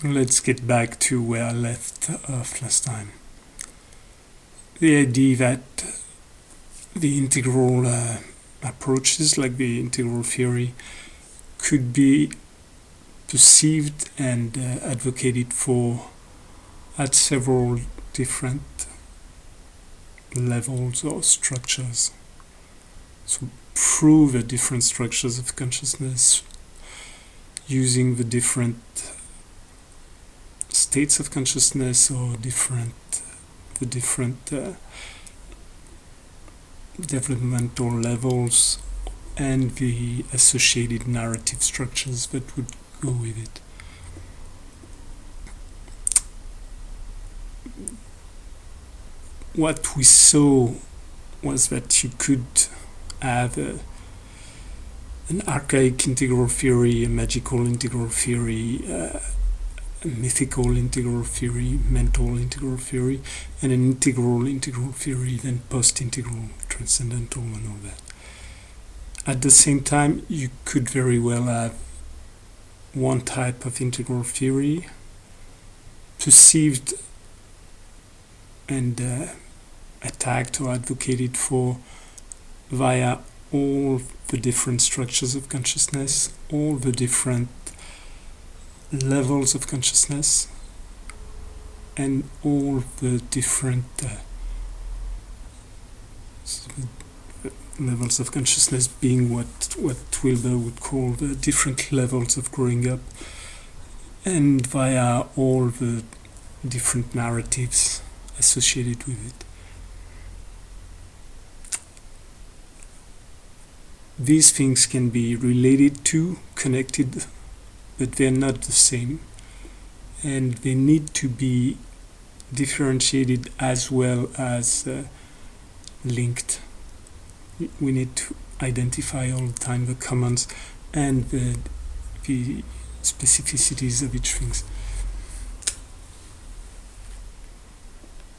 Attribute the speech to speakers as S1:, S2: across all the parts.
S1: So let's get back to where I left off last time. The idea that the integral approaches, like the integral theory, could be perceived and advocated for at several different levels or structures. So through the different structures of consciousness, using the different states of consciousness or the different developmental levels and the associated narrative structures that would go with it. What we saw was that you could have an archaic integral theory, a magical integral theory, a mythical integral theory, mental integral theory, and an integral theory, then post-integral, transcendental, and all that. At the same time, you could very well have one type of integral theory perceived and attacked or advocated for via all the different structures of consciousness, all the different levels of consciousness, and all the different levels of consciousness being what Wilber would call the different levels of growing up, and via all the different narratives associated with it. These things can be related to, connected, but they're not the same, and they need to be differentiated as well as linked. We need to identify all the time the commons and the specificities of each thing.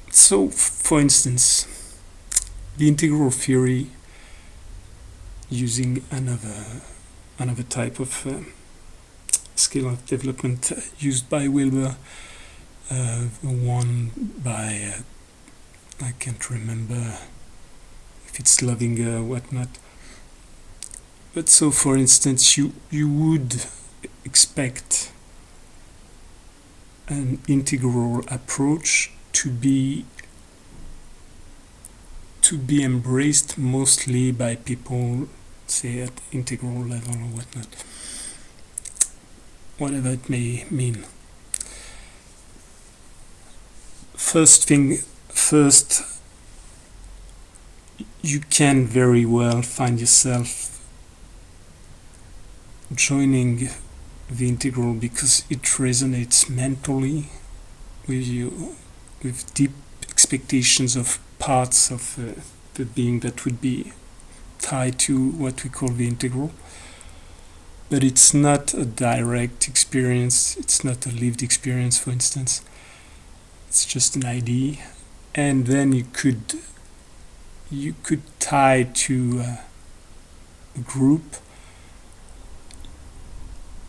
S1: So, for instance, the integral theory, using another type of scale of development used by Wilber, the one by I can't remember if it's Lovinger or whatnot. But so, for instance, you would expect an integral approach to be embraced mostly by people, say at integral level or whatnot, whatever it may mean. First, you can very well find yourself joining the integral because it resonates mentally with you, with deep expectations of parts of the being that would be tied to what we call the integral. But it's not a direct experience, it's not a lived experience, for instance. It's just an idea. And then you could tie to a group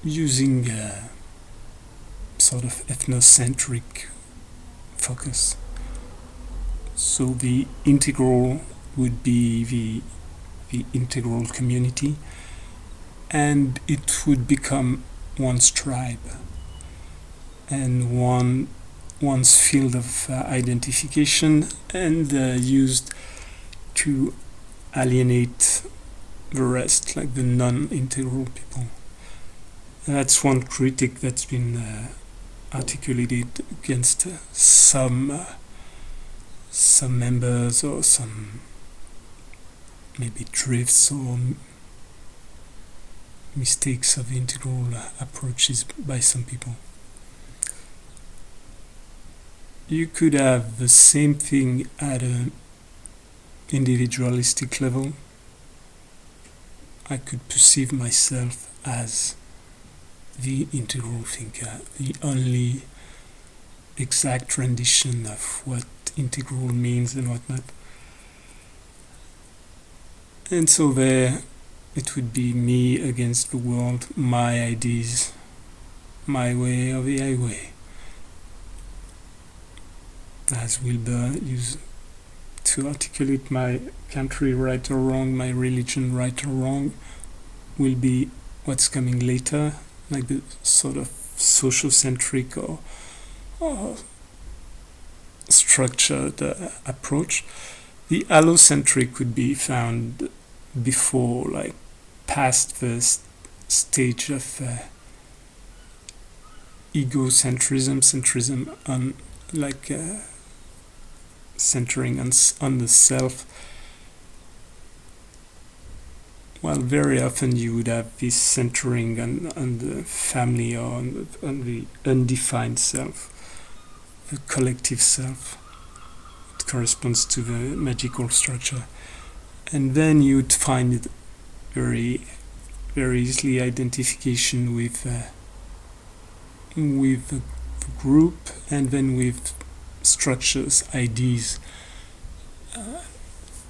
S1: using a sort of ethnocentric focus. So the integral would be the integral community, and it would become one's tribe and one's field of identification, and used to alienate the rest, like the non-integral people. That's one critique that's been articulated against some members, or some maybe drifts or mistakes of integral approaches by some people. You could have the same thing at an individualistic level. I could perceive myself as the integral thinker, the only exact rendition of what integral means and whatnot. And so there, it would be me against the world, my ideas, my way or the highway. As Wilber used to articulate, my country right or wrong, my religion right or wrong, will be what's coming later, like the sort of sociocentric or structured approach. The allocentric would be found before, like past the stage of centrism on like centering on the self. Well, very often you would have this centering on the family or on the undefined self, the collective self. It corresponds to the magical structure. And then you'd find it very, very easily identification with the group, and then with structures, ideas,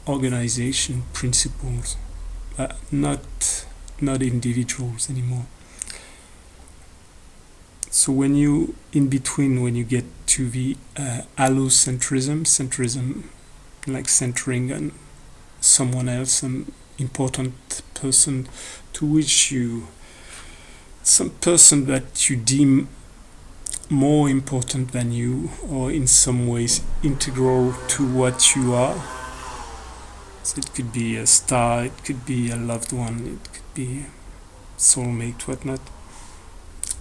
S1: organization, principles, not individuals anymore. So when you get to the centrism, like centering on someone else, some important person some person that you deem more important than you, or in some ways integral to what you are. So it could be a star, it could be a loved one, it could be a soulmate, whatnot.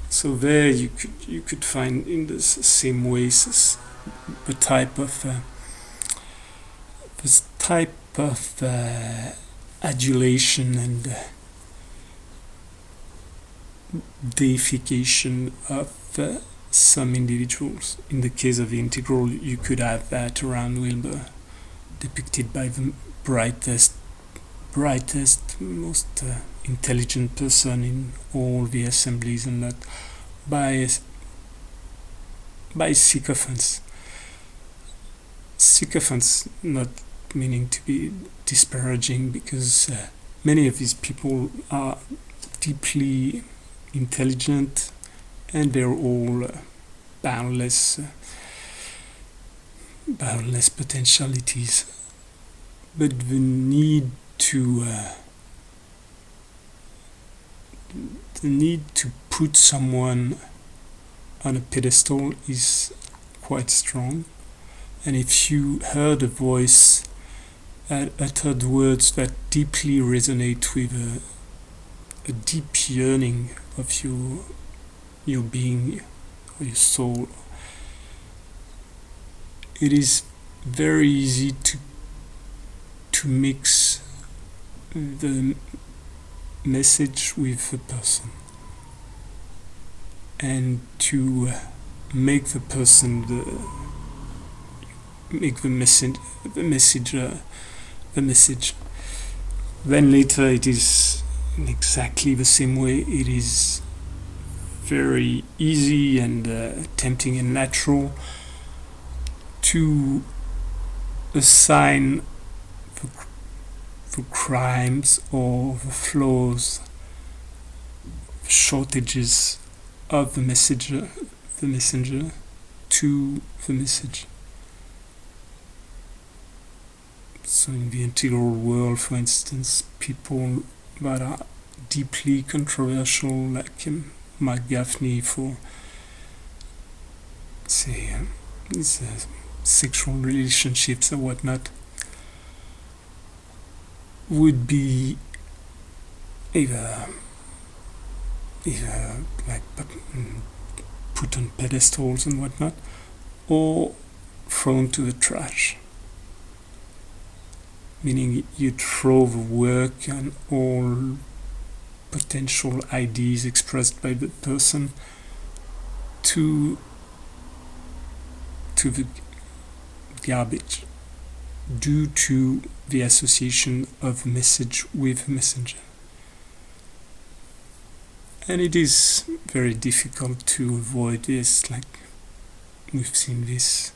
S1: So there you could find in the same ways the type of adulation and deification of some individuals. In the case of the integral, you could have that around Wilber, depicted by the brightest, most intelligent person in all the assemblies, and not by sycophants. Sycophants, not meaning to be disparaging, because many of these people are deeply intelligent, and they're all boundless potentialities. But the need to put someone on a pedestal is quite strong. And if you heard a voice uttered words that deeply resonate with a deep yearning of your being or your soul, it is very easy to mix the message with the person, and to make the person the message. Then later it is in exactly the same way. It is very easy and tempting and natural to assign the crimes or the flaws, shortages of the messenger to the message. So in the integral world, for instance, people that are deeply controversial, like Mark Gaffney, for say sexual relationships or whatnot, would be either like put on pedestals and whatnot, or thrown to the trash. Meaning you throw the work and all potential ideas expressed by the person to the garbage, due to the association of message with messenger. And it is very difficult to avoid this, like we've seen this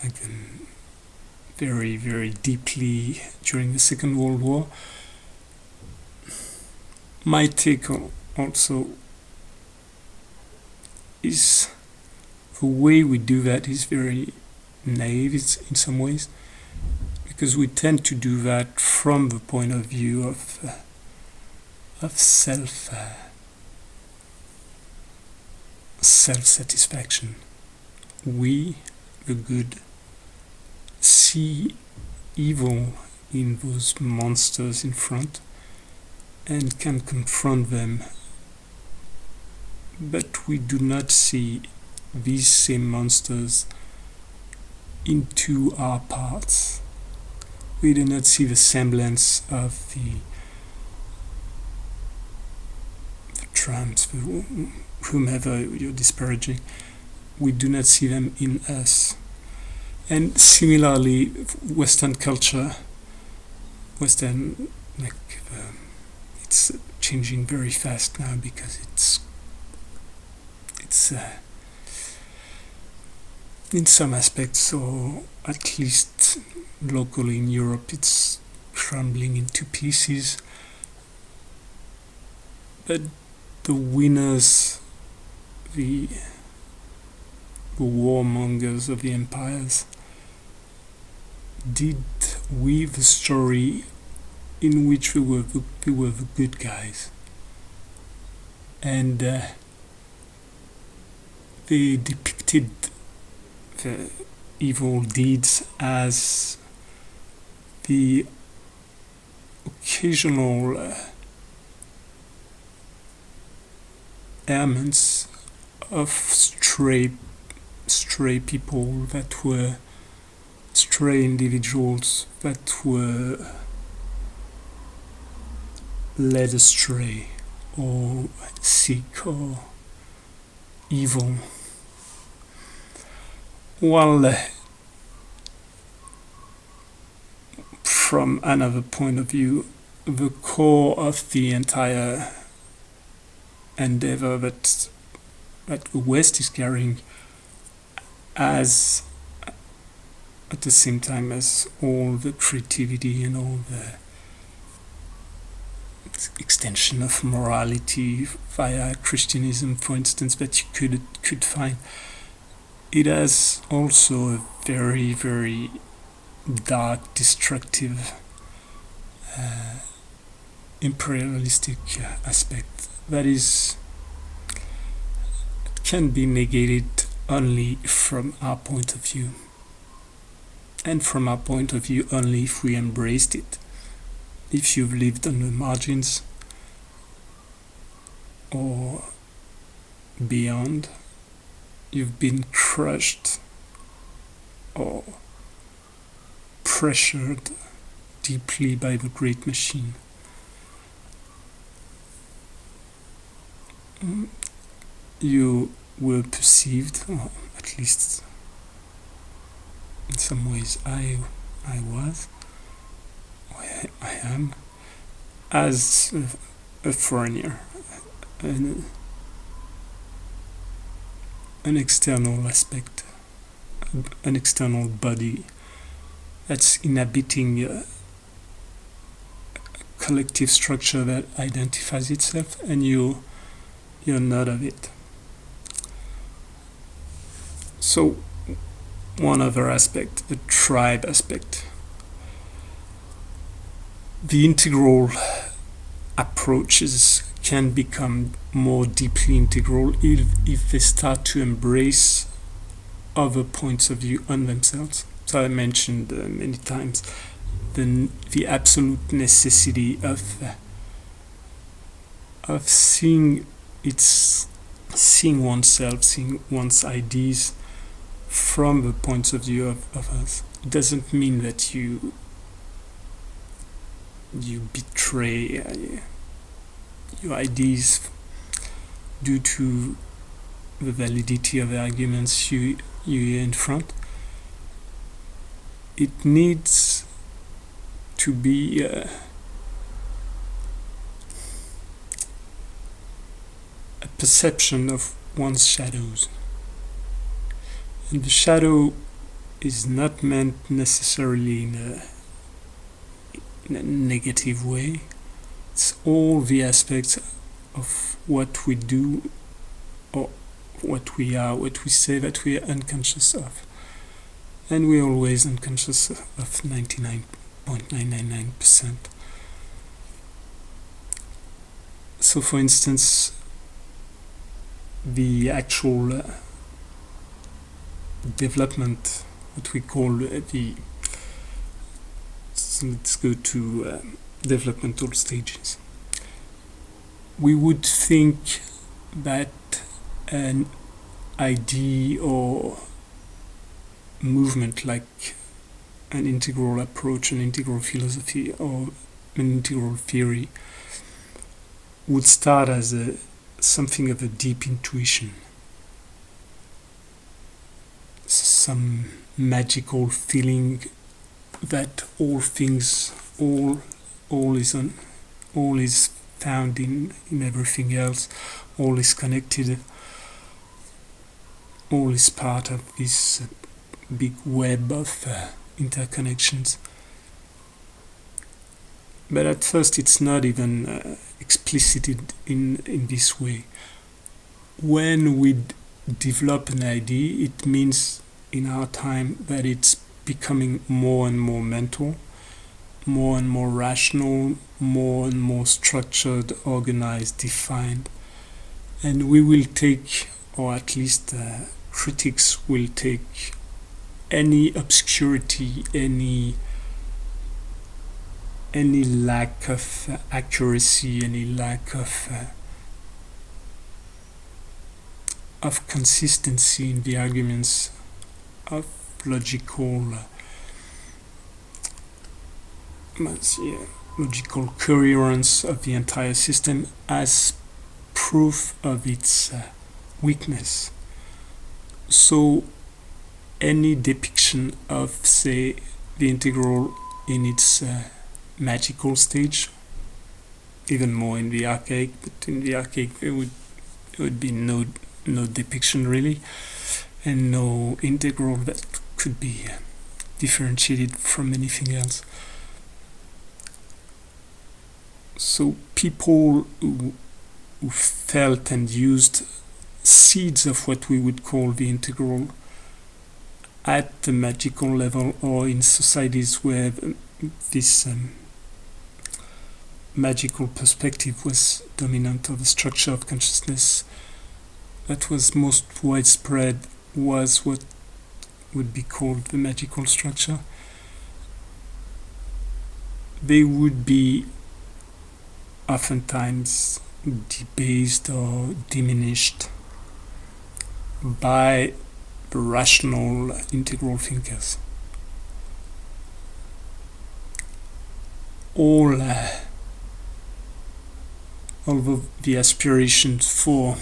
S1: like very, very deeply during the Second World War. My take also is the way we do that is very naive in some ways, because we tend to do that from the point of view of self-satisfaction. We, the good, see evil in those monsters in front and can confront them, but we do not see these same monsters into our parts. We do not see the semblance of the Trumps, whomever you're disparaging. We do not see them in us. And similarly, Western culture, it's changing very fast now because it's in some aspects, or at least locally in Europe, it's crumbling into pieces. But the winners, the warmongers of the empires, did weave a story in which we were the good guys, and they depicted the evil deeds as the occasional elements of stray people that were stray individuals that were led astray or sick or evil. While from another point of view, the core of the entire endeavor that the West is carrying, as at the same time as all the creativity and all the extension of morality via Christianism, for instance, that you could find, it has also a very, very dark, destructive, imperialistic aspect that can be negated only from our point of view, and from our point of view only if we embraced it. If you've lived on the margins or beyond, you've been crushed or pressured deeply by the great machine. You were perceived, or at least in some ways I was, I am, as a foreigner, an external aspect, an external body that's inhabiting a collective structure that identifies itself, and you're not of it. So one other aspect, the tribe aspect. The integral approaches can become more deeply integral if they start to embrace other points of view on themselves. So I mentioned many times the absolute necessity of seeing oneself, seeing one's ideas from the points of view of us. It doesn't mean that you betray your ideas due to the validity of the arguments you hear in front. It needs to be a perception of one's shadows. And the shadow is not meant necessarily in a negative way. It's all the aspects of what we do, or what we are, what we say that we are unconscious of. And we're always unconscious of 99.999%. So for instance, the actual development, what we call so let's go to developmental stages. We would think that an idea or movement like an integral approach, an integral philosophy, or an integral theory would start as something of a deep intuition, some magical feeling that all things, all is found in everything else, all is connected, all is part of this big web of interconnections. But at first it's not even explicited in this way. When we develop an idea, it means in our time that it's becoming more and more mental, more and more rational, more and more structured, organized, defined. And we will take, or at least critics will take, any obscurity, any lack of accuracy, any lack of consistency in the arguments, of logical coherence of the entire system as proof of its weakness. So any depiction of, say, the integral in its magical stage, even more in the archaic, but in the archaic there would be no depiction really, and no integral that could be differentiated from anything else. So people who felt and used seeds of what we would call the integral at the magical level, or in societies where this magical perspective was dominant, or the structure of consciousness that was most widespread was what would be called the magical structure. They would be oftentimes debased or diminished by the rational integral thinkers. Although the aspirations for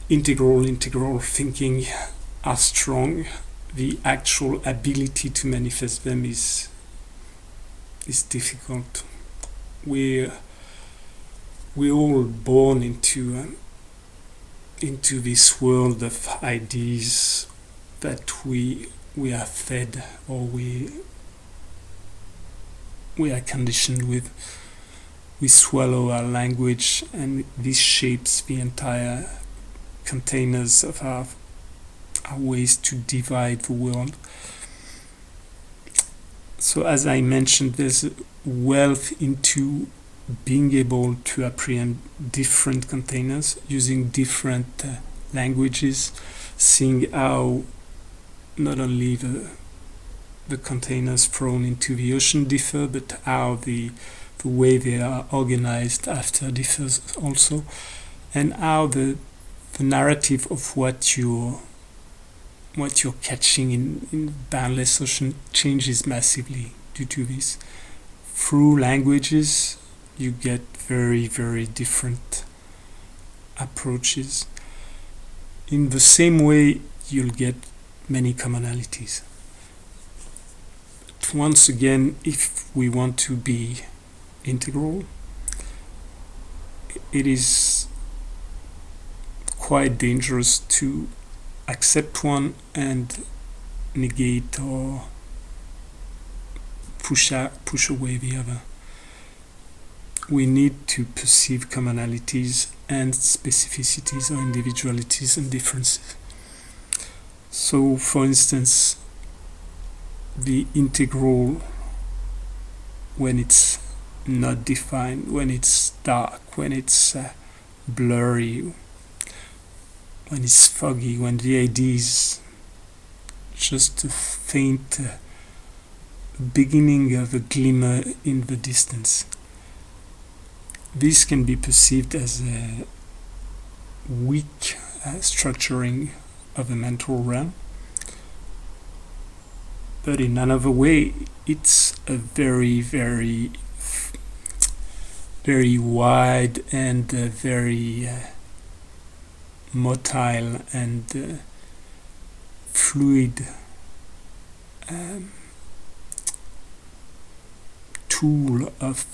S1: integral thinking are strong, the actual ability to manifest them is difficult. We're all born into this world of ideas that we are fed, or we are conditioned with. We swallow our language, and this shapes the entire containers of our ways to divide the world. So as I mentioned, there's a wealth into being able to apprehend different containers using different languages, seeing how not only the containers thrown into the ocean differ, but how the way they are organized after differs also, and how the narrative of what you're catching in boundless ocean changes massively due to this. Through languages, you get very, very different approaches. In the same way, you'll get many commonalities. But once again, if we want to be integral, it is quite dangerous to accept one and negate or push away the other. we need to perceive commonalities and specificities or individualities and differences. So, for instance, the integral, when it's not defined, when it's dark, when it's blurry, when it's foggy, when the idea is just a faint beginning of a glimmer in the distance. This can be perceived as a weak structuring of a mental realm, but in another way, it's a very, very, very wide and very motile and fluid tool of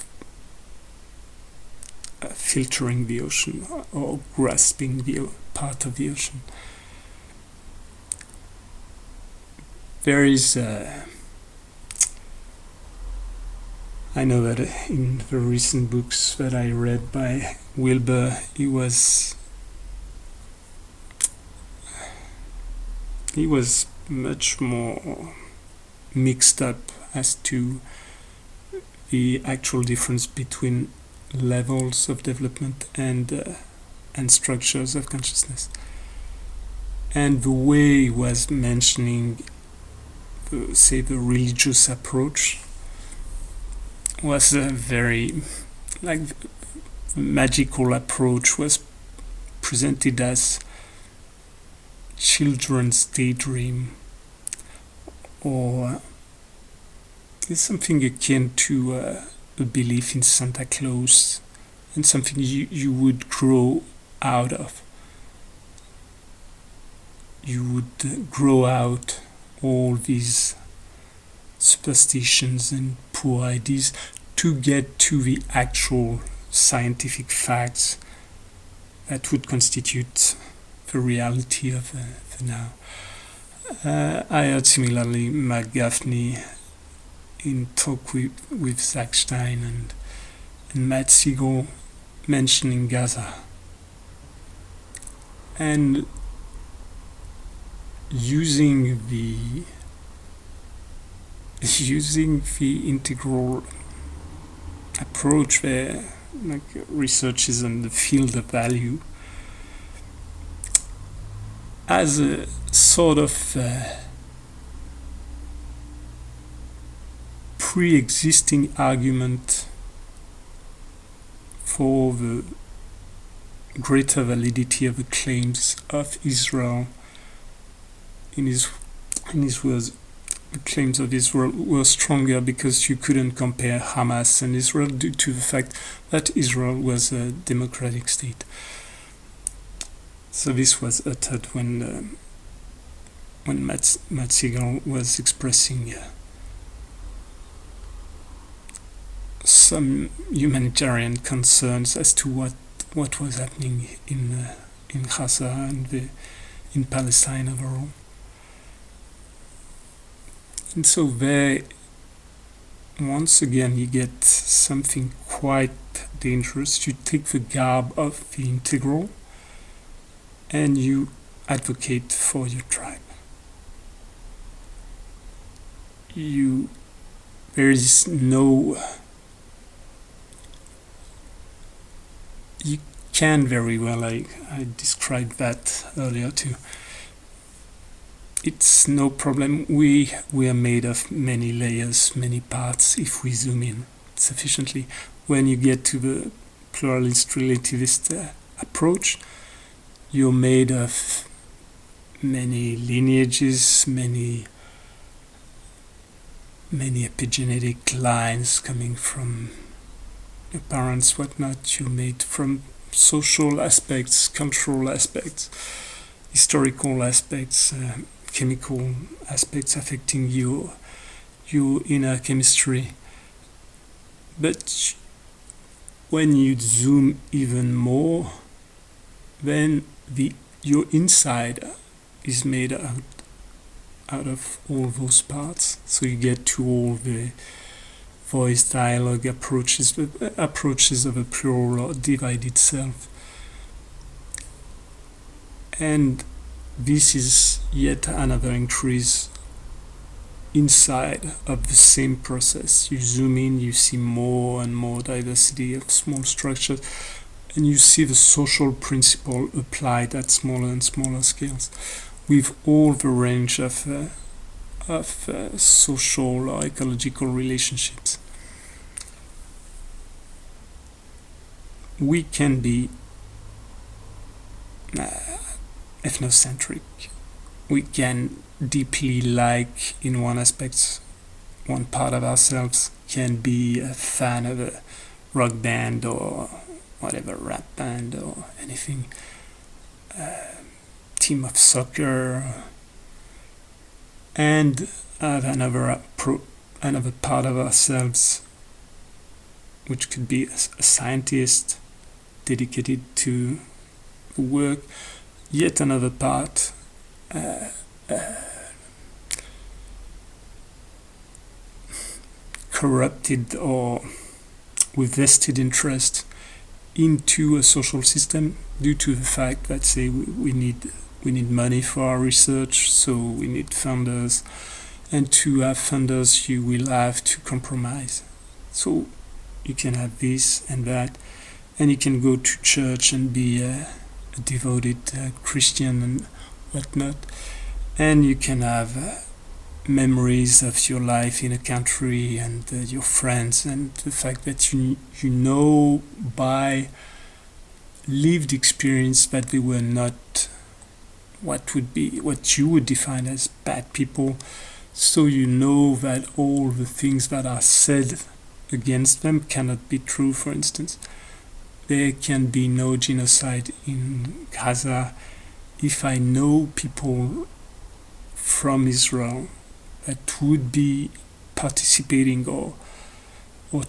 S1: filtering the ocean or grasping the part of the ocean. There is I know that in the recent books that I read by Wilbur, he was much more mixed up as to the actual difference between levels of development and structures of consciousness. And the way he was mentioning, say, the religious approach was a very, like, the magical approach was presented as children's daydream, or it's something akin to a belief in Santa Claus, and something you would grow out of. You would grow out all these superstitions and poor ideas to get to the actual scientific facts that would constitute the reality of the now. I heard similarly McGaffney in talk with Zach Stein and Matt Siegel mentioning Gaza, and using the integral approach where, like, research is in the field of value as a sort of pre-existing argument for the greater validity of the claims of Israel. In his words, the claims of Israel were stronger because you couldn't compare Hamas and Israel due to the fact that Israel was a democratic state. So this was uttered when Matt Siegel was expressing some humanitarian concerns as to what was happening in Gaza and in Palestine overall. And so there, once again, you get something quite dangerous. You take the garb of the integral and you advocate for your tribe. There is no... You can very well, I described that earlier too. It's no problem. We are made of many layers, many parts, if we zoom in sufficiently. When you get to the pluralist relativist approach, you're made of many lineages, many epigenetic lines coming from your parents, whatnot. You're made from social aspects, cultural aspects, historical aspects, chemical aspects affecting your inner chemistry. But when you zoom even more, then your inside is made out of all those parts. So you get to all voice dialogue approaches of a plural or divided self. And this is yet another increase inside of the same process. You zoom in, you see more and more diversity of small structures, and you see the social principle applied at smaller and smaller scales, with all the range of social or ecological relationships. We can be ethnocentric. We can deeply like in one aspect, one part of ourselves, can be a fan of a rock band or whatever, rap band or anything, team of soccer, and have another part of ourselves which could be a scientist dedicated to work, yet another part corrupted or with vested interest into a social system due to the fact that, say, we need money for our research, so we need funders, and to have funders you will have to compromise. So you can have this and that, and you can go to church and be a devoted Christian and whatnot, and you can have memories of your life in a country and your friends, and the fact that you know by lived experience that they were not what you would define as bad people. So you know that all the things that are said against them cannot be true. For instance, there can be no genocide in Gaza if I know people from Israel that would be participating or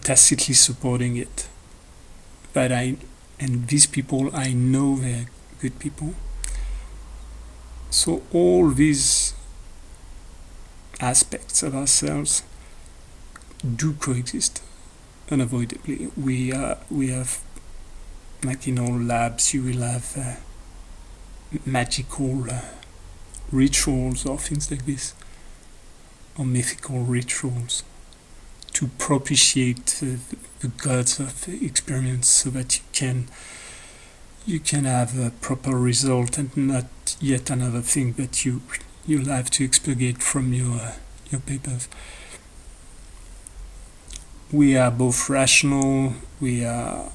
S1: tacitly supporting it. And these people, I know they're good people. So all these aspects of ourselves do coexist unavoidably. We have, like in all labs, you will have magical rituals or things like this, or mythical rituals to propitiate the gods of the experience, so that you can have a proper result and not yet another thing that you'll have to expurgate from your papers. We are both rational, we are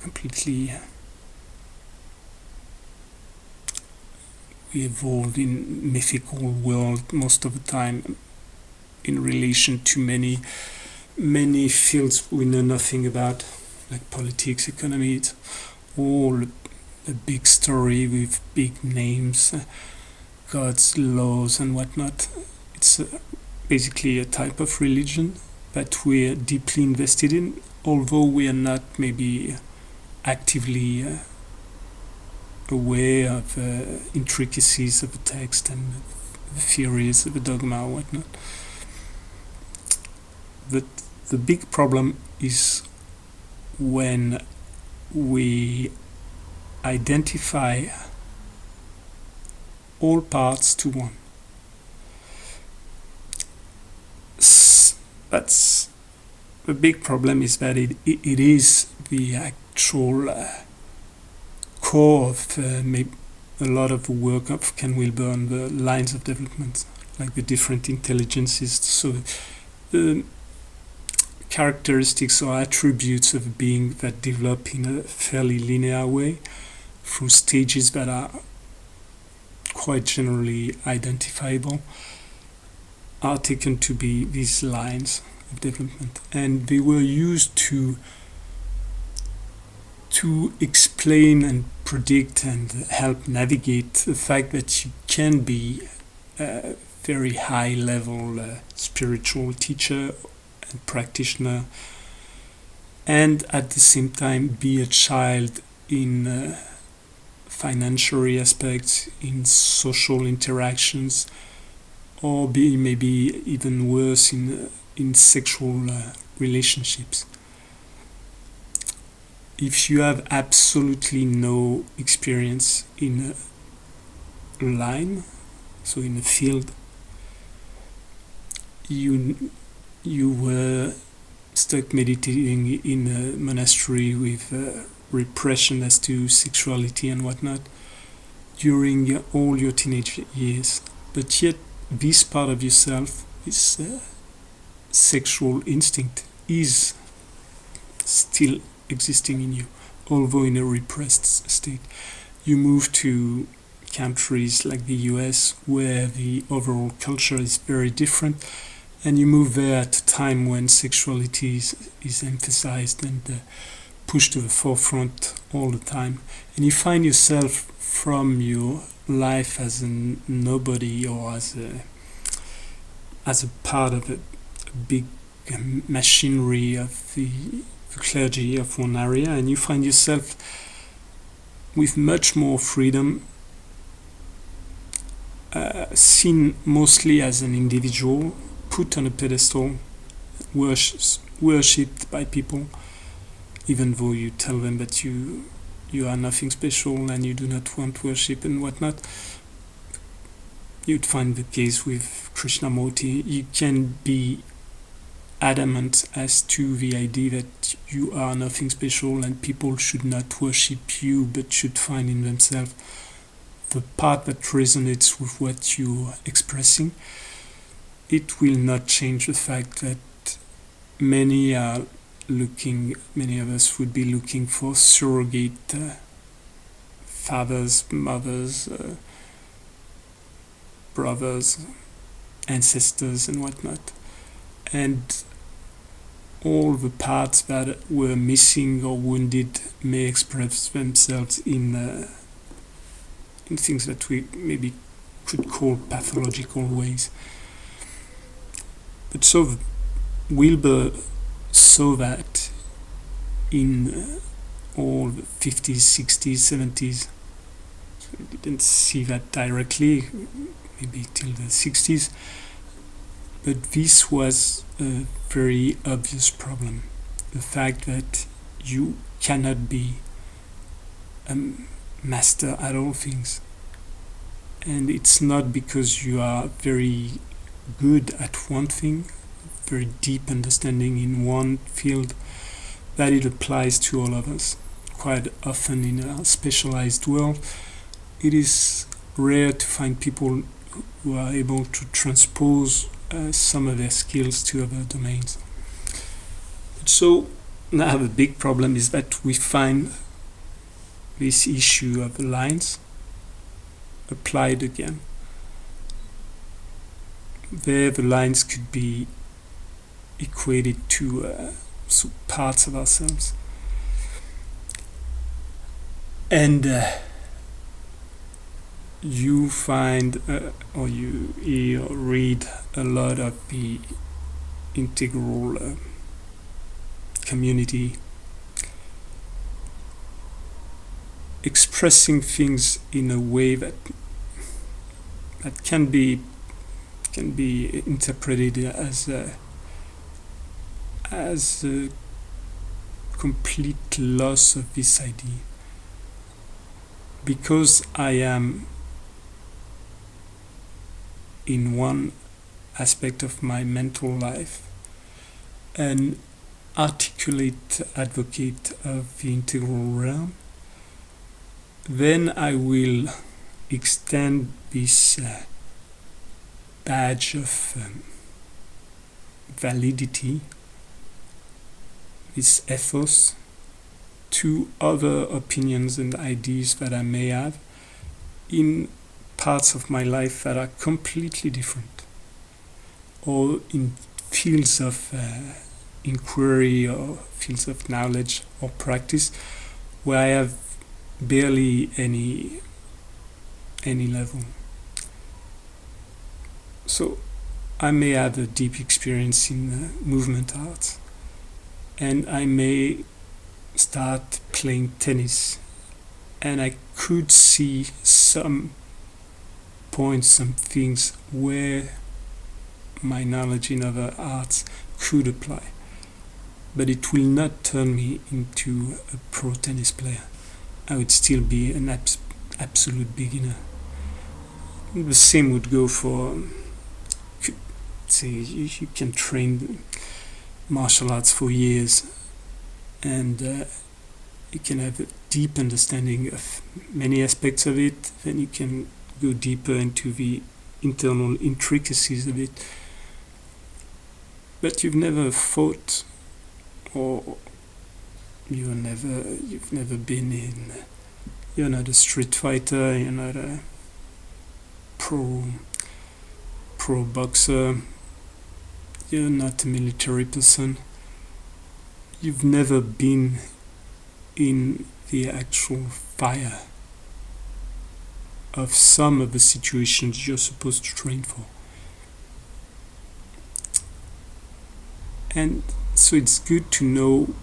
S1: completely we evolved in mythical world most of the time in relation to many fields we know nothing about, like politics, economy. It's all a big story with big names, gods, laws, and whatnot. It's basically a type of religion that we're deeply invested in, although we are not maybe actively aware of intricacies of the text and the theories of the dogma or whatnot. But the big problem is when we identify all parts to one. That's the big problem, is that it is the actual core of maybe a lot of the work of Ken Wilber on the lines of development, like the different intelligences. So the characteristics or attributes of a being that develop in a fairly linear way through stages that are quite generally identifiable are taken to be these lines of development, and they were used to explain and predict and help navigate the fact that you can be a very high level spiritual teacher and practitioner, and at the same time be a child in financial aspects, in social interactions, or be maybe even worse in sexual relationships. If you have absolutely no experience in a line, so in a field, you were stuck meditating in a monastery with repression as to sexuality and whatnot during all your teenage years, but yet this part of yourself, this sexual instinct, is still existing in you, although in a repressed state. You move to countries like the US where the overall culture is very different, and you move there at a time when sexuality is emphasized and pushed to the forefront all the time, and you find yourself from your life as a nobody or as a part of a big machinery of the clergy of one area, and you find yourself with much more freedom, seen mostly as an individual, put on a pedestal, worshipped by people, even though you tell them that you are nothing special and you do not want worship and whatnot. You'd find the case with Krishnamurti. You can be adamant as to the idea that you are nothing special and people should not worship you but should find in themselves the part that resonates with what you're expressing. It will not change the fact that many of us would be looking for surrogate fathers, mothers, brothers, ancestors, and whatnot. And all the parts that were missing or wounded may express themselves in things that we maybe could call pathological ways. But so Wilber saw that in all the 50s, 60s, 70s. So he didn't see that directly, maybe till the 60s. But this was a very obvious problem. The fact that you cannot be a master at all things. And it's not because you are very good at one thing, very deep understanding in one field, that it applies to all of us. Quite often in a specialized world, it is rare to find people who are able to transpose some of their skills to other domains. So now the big problem is that we find this issue of the lines applied again. There the lines could be equated to parts of ourselves. And you find or you hear or read a lot of the integral community expressing things in a way that can be interpreted as a complete loss of this idea. Because I am in one aspect of my mental life an articulate advocate of the integral realm, then I will extend this badge of validity, this ethos, to other opinions and ideas that I may have in parts of my life that are completely different, or in fields of inquiry or fields of knowledge or practice where I have barely any level. So I may have a deep experience in movement arts, and I may start playing tennis, and I could see some points, some things where my knowledge in other arts could apply. but it will not turn me into a pro tennis player. I would still be an absolute beginner. The same would go for, say, you can train martial arts for years, and you can have a deep understanding of many aspects of it. Then you can go deeper into the internal intricacies of it. But you've never fought, or you've never been in. You're not a street fighter. You're not a pro boxer. You're not a military person. You've never been in the actual fire of some of the situations you're supposed to train for. And so it's good to know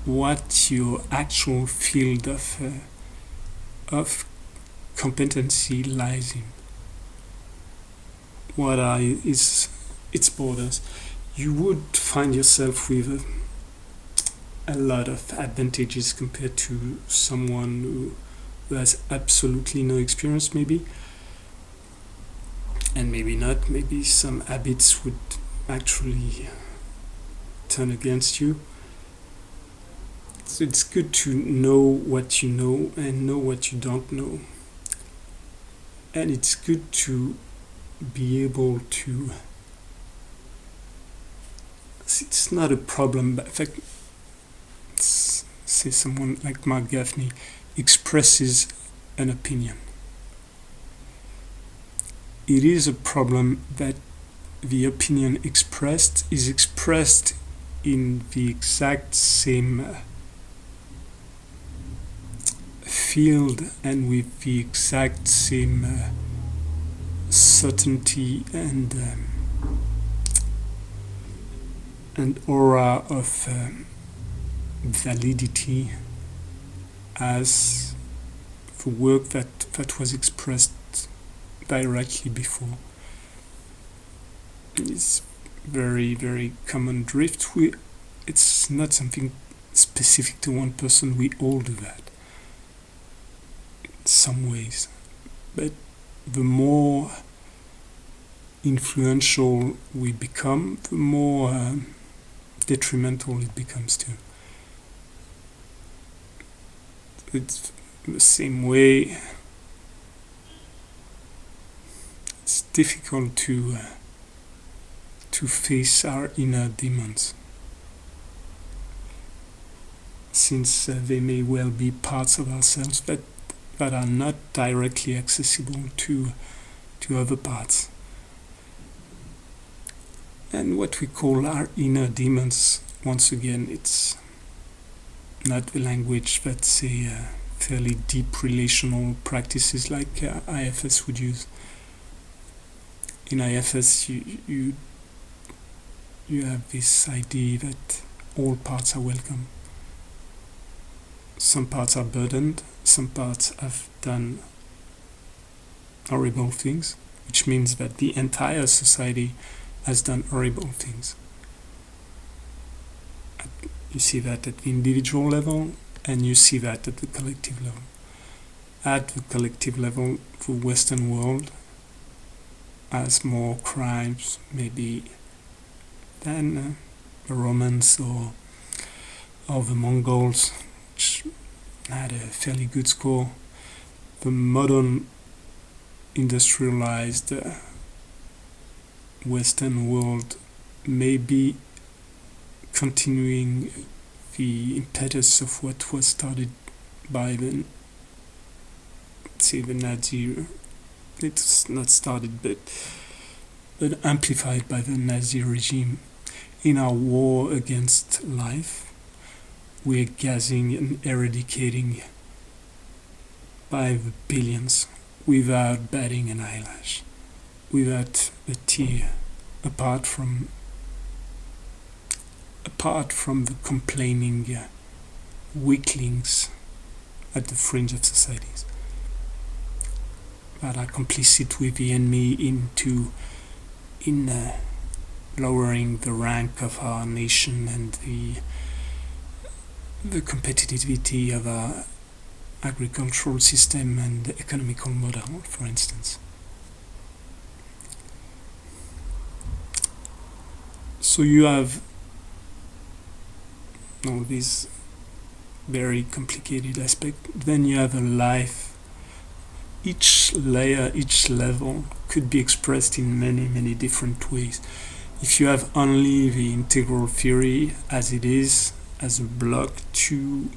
S1: what your actual field of competency lies in. What are its borders? You would find yourself with a lot of advantages compared to someone who has absolutely no experience, maybe, and maybe not. Maybe some habits would actually turn against you. So it's good to know what you know and know what you don't know. And it's good to be able to... It's not a problem, but in fact, say someone like Mark Gaffney expresses an opinion. It is a problem that the opinion expressed is expressed in the exact same field and with the exact same certainty and aura of validity as the work that was expressed directly before. It's very, very common drift. It's not something specific to one person. We all do that in some ways. But the more influential we become, the more detrimental it becomes too. It's the same way. It's difficult to face our inner demons, since they may well be parts of ourselves that are not directly accessible to other parts. And what we call our inner demons, once again, it's not the language that, say, fairly deep relational practices like IFS would use. In IFS, you have this idea that all parts are welcome. Some parts are burdened, some parts have done horrible things, which means that the entire society has done horrible things. You see that at the individual level, and you see that at the collective level. At the collective level, the Western world has more crimes, maybe, than the Romans or the Mongols, which had a fairly good score. The modern industrialized Western world may be continuing the impetus of what was started by the Nazi. It's not started, but amplified by the Nazi regime. In our war against life, we're gassing and eradicating by the billions without batting an eyelash, without a tear, apart from the complaining weaklings at the fringe of societies that are complicit with the enemy in lowering the rank of our nation and the competitivity of our agricultural system and economical model, for instance. So you have all these very complicated aspects. Then you have a life. Each layer, each level could be expressed in many, many different ways. If you have only the integral theory as it is, as a block to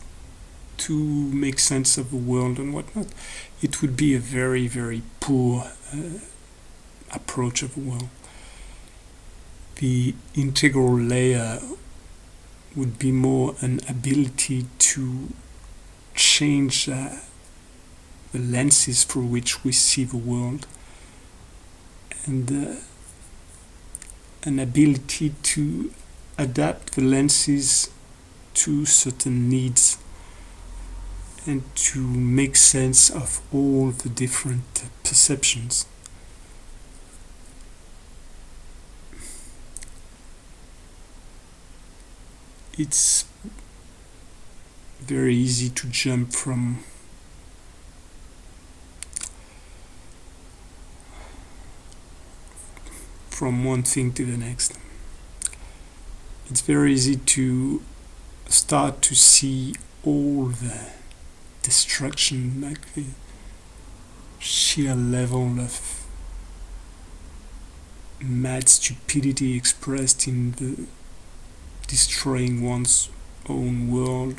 S1: make sense of the world and whatnot, it would be a very, very poor approach of the world. The integral layer would be more an ability to change the lenses through which we see the world, and an ability to adapt the lenses to certain needs and to make sense of all the different perceptions. It's very easy to jump from one thing to the next. It's very easy to start to see all the destruction, like the sheer level of mad stupidity expressed in the destroying one's own world,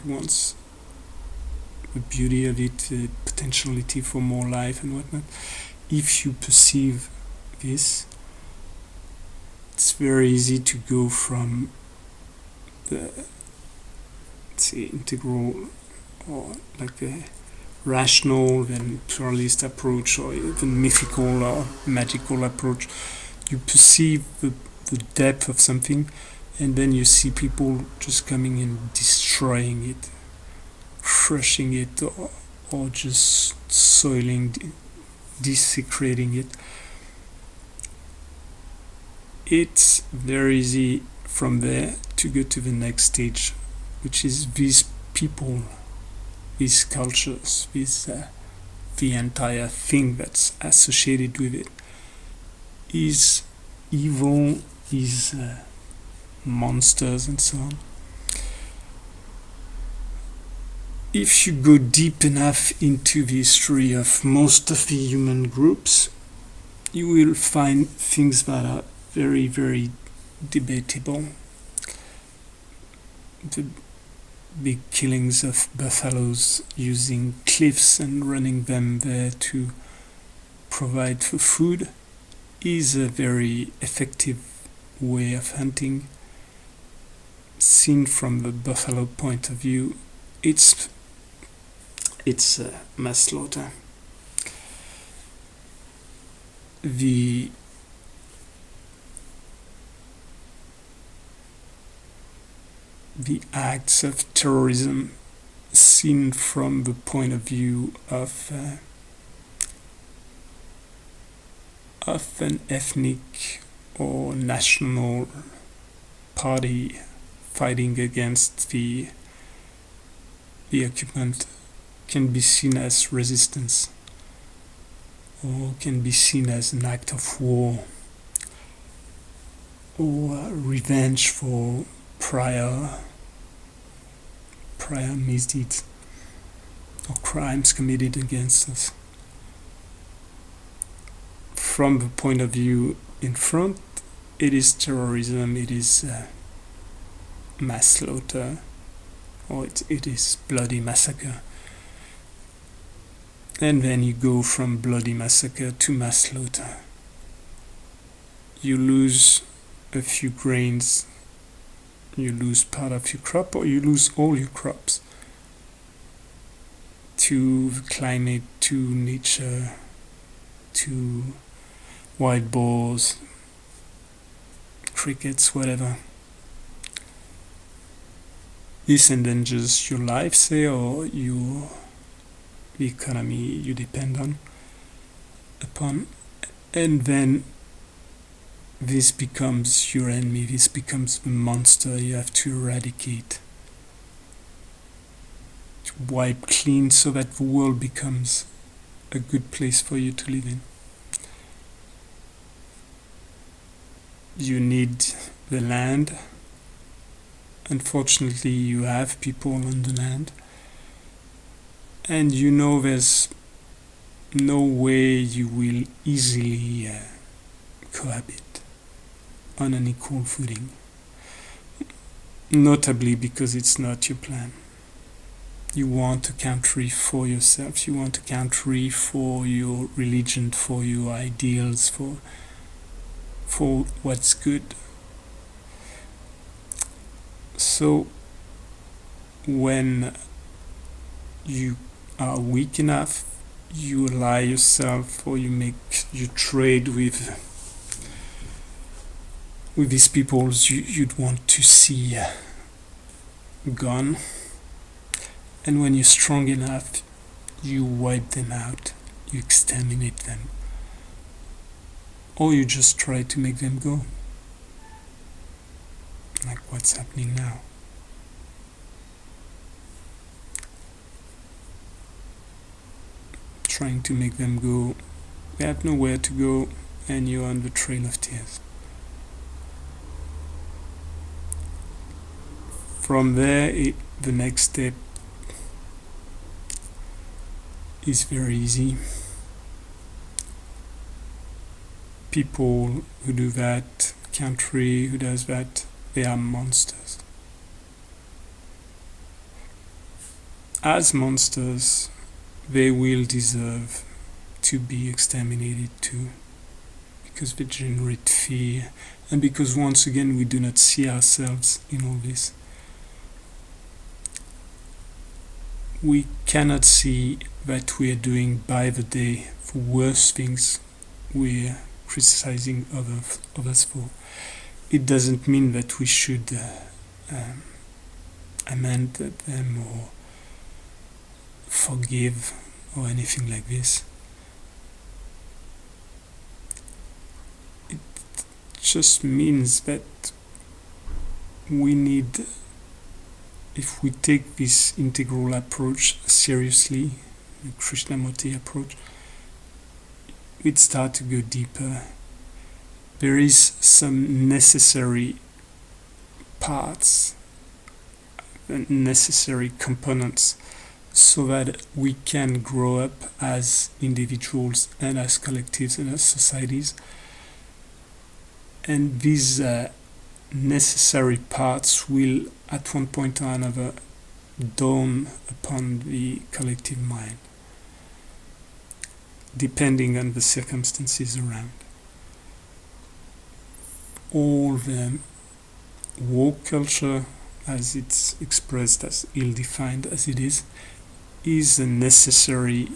S1: the beauty of it, the potentiality for more life and whatnot. If you perceive this, it's very easy to go from the, say, integral or like the rational, then pluralist approach, or even mythical or magical approach. You perceive the depth of something, and then you see people just coming and destroying it, crushing it, or just soiling, desecrating it. It's very easy from there to go to the next stage, which is these people, these cultures, the entire thing that's associated with it is evil, is monsters and so on. If you go deep enough into the history of most of the human groups, you will find things that are very, very debatable. The big killings of buffaloes using cliffs and running them there to provide for food is a very effective way of hunting. Seen from the buffalo point of view, it's mass slaughter. The acts of terrorism seen from the point of view of an ethnic or national party fighting against the occupant can be seen as resistance, or can be seen as an act of war, or revenge for prior misdeeds or crimes committed against us. From the point of view in front, it is terrorism, it is mass slaughter, or it is bloody massacre. And then you go from bloody massacre to mass slaughter. You lose a few grains, you lose part of your crop, or you lose all your crops to the climate, to nature, to wild boars, crickets, whatever. This endangers your life, say, or the economy you depend upon, and then this becomes your enemy, this becomes the monster you have to eradicate, to wipe clean so that the world becomes a good place for you to live in. You need the land. Unfortunately, you have people on the land, and you know there's no way you will easily cohabit on an equal footing, notably because it's not your plan. You want a country for yourself, you want a country for your religion, for your ideals, for what's good. So when you are weak enough, you ally yourself, or you trade with these peoples you'd want to see gone. And when you're strong enough, you wipe them out, you exterminate them, or you just try to make them go, like what's happening now. Trying to make them go, they have nowhere to go, and you're on the trail of tears. From there, the next step is very easy. People who do that, country who does that, they are monsters. As monsters, they will deserve to be exterminated too, because they generate fear, and because once again we do not see ourselves in all this. We cannot see that we are doing by the day the worse things we are criticizing others for. It doesn't mean that we should amend them or forgive or anything like this. It just means that we need, if we take this integral approach seriously, the Krishnamurti approach, we'd start to go deeper. There is some necessary parts, necessary components, so that we can grow up as individuals and as collectives and as societies. And these necessary parts will, at one point or another, dawn upon the collective mind, depending on the circumstances around. All the woke culture, as it's expressed, as ill-defined as it is a necessary,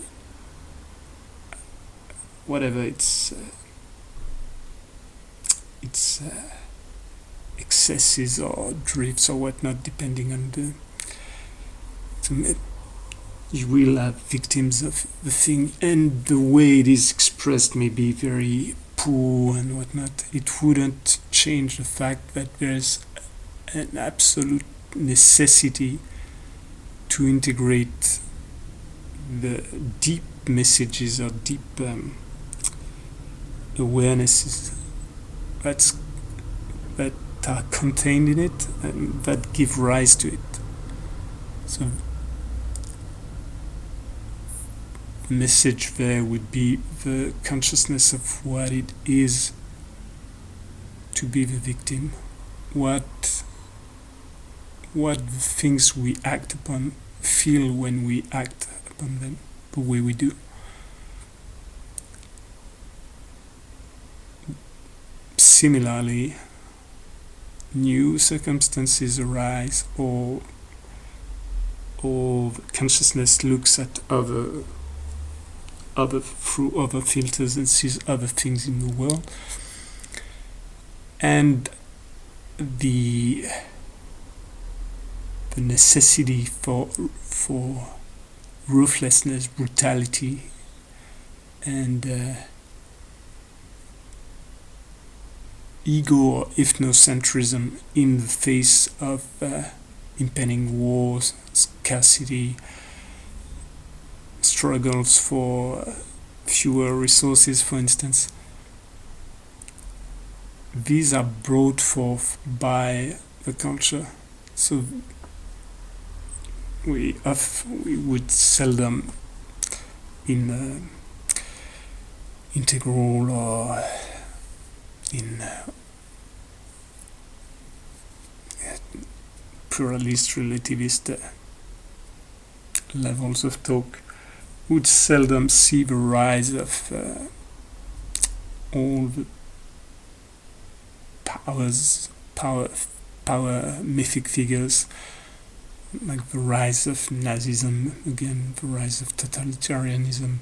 S1: whatever its excesses or drifts or whatnot, depending on you will have victims of the thing, and the way it is expressed may be very poor and whatnot. It wouldn't change the fact that there's an absolute necessity to integrate the deep messages or deep awarenesses that are contained in it and that give rise to it. So the message there would be the consciousness of what it is to be the victim, what things we act upon feel when we act upon them the way we do. Similarly, new circumstances arise, or consciousness looks at other through other filters and sees other things in the world, and the necessity for ruthlessness, brutality, and ego or ethnocentrism in the face of impending wars, scarcity, struggles for fewer resources, for instance. These are brought forth by the culture. So we would seldom in integral or in pluralist, relativist levels of talk, would seldom see the rise of all the power mythic figures, like the rise of Nazism, again, the rise of totalitarianism,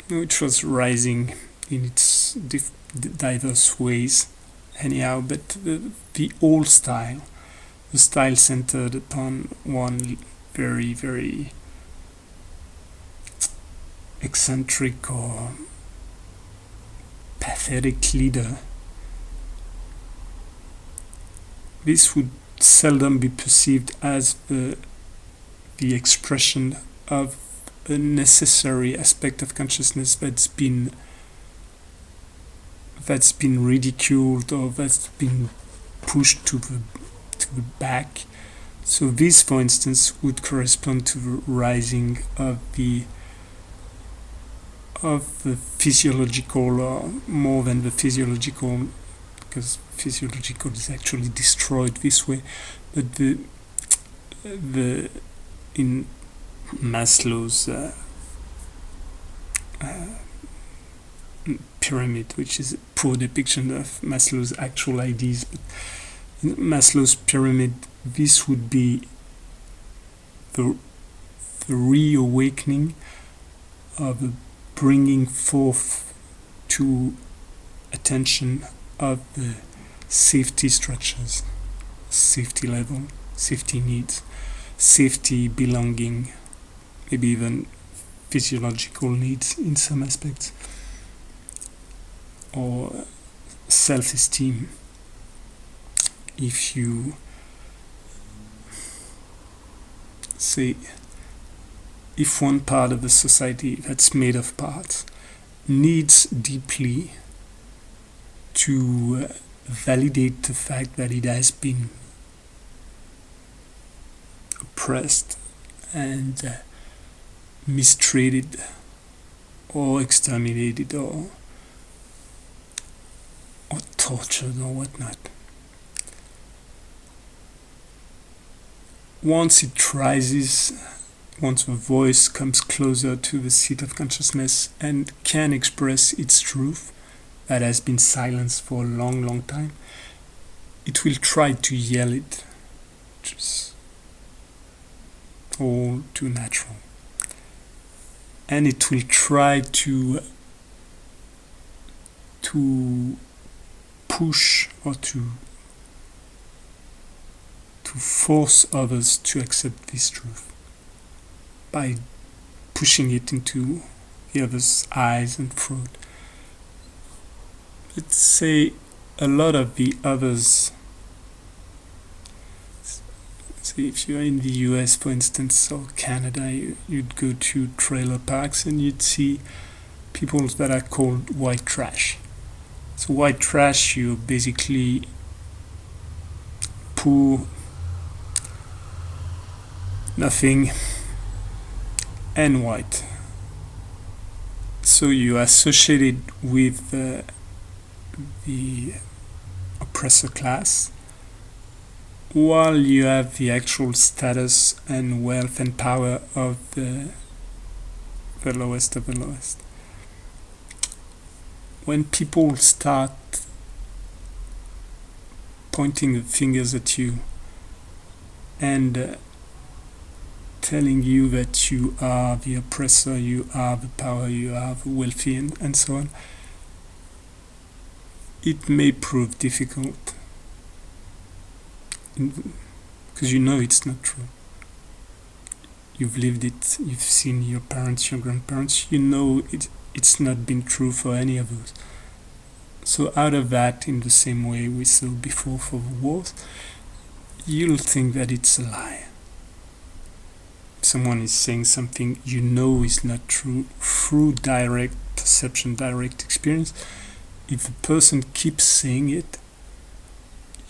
S1: which was rising in its diverse ways, anyhow, but the old style, the style centered upon one very, very eccentric or pathetic leader, this would seldom be perceived as the expression of a necessary aspect of consciousness that's been ridiculed or that's been pushed to the back. So this, for instance, would correspond to the rising of the physiological, or more than the physiological, because physiological is actually destroyed this way, but the in Maslow's pyramid, which is a poor depiction of Maslow's actual ideas, but in Maslow's pyramid, this would be the reawakening of the bringing forth to attention of the safety structures, safety level, safety needs, safety, belonging, maybe even physiological needs in some aspects, or self-esteem. If you say, if one part of the society that's made of parts needs deeply to validate the fact that it has been oppressed and mistreated or exterminated or tortured or whatnot, once it rises, once the voice comes closer to the seat of consciousness and can express its truth that has been silenced for a long, long time, it will try to yell it, which is all too natural. And it will try to push or to force others to accept this truth by pushing it into the other's eyes and throat. Let's say a lot of the others, say if you're in the US, for instance, or Canada, you'd go to trailer parks and you'd see people that are called white trash. So white trash, you're basically poor, nothing, and white. So you are associated with the oppressor class, while you have the actual status and wealth and power of the lowest of the lowest. When people start pointing the fingers at you and telling you that you are the oppressor, you are the power, you are the wealthy, and so on, it may prove difficult, because you know it's not true. You've lived it, you've seen your parents, your grandparents, you know it's not been true for any of us. So out of that, in the same way we saw before for the wars, you'll think that it's a lie. Someone is saying something you know is not true through direct perception, direct experience. If the person keeps saying it,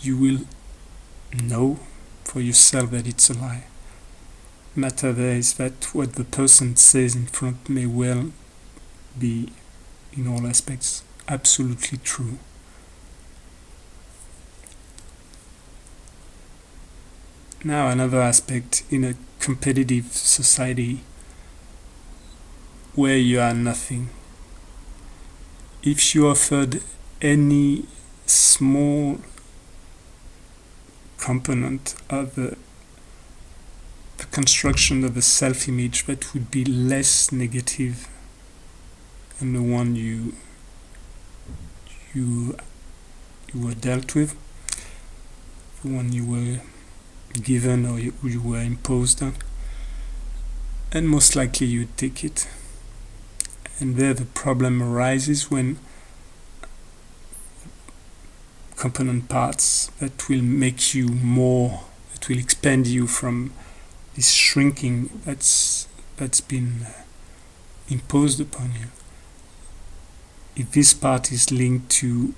S1: you will know for yourself that it's a lie. Matter there is that what the person says in front may well be, in all aspects, absolutely true. Now another aspect, in a competitive society where you are nothing, if you offered any small component of the construction of a self-image that would be less negative than the one you were dealt with, the one you were given or you were imposed on, and most likely you'd take it. And there the problem arises when component parts that will make you more, that will expand you from this shrinking that's been imposed upon you. If this part is linked to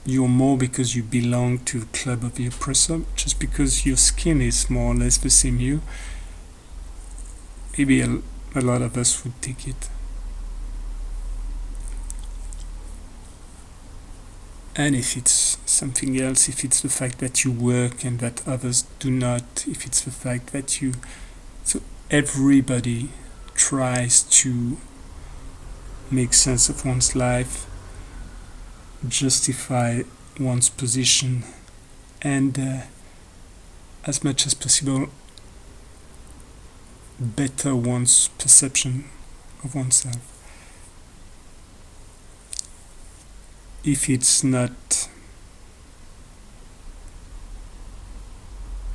S1: you're more because you belong to the club of the oppressor, just because your skin is more or less the same you, maybe a lot of us would take it. And if it's something else, if it's the fact that you work and that others do not, if it's the fact that so everybody tries to make sense of one's life, justify one's position, and as much as possible better one's perception of oneself. If it's not,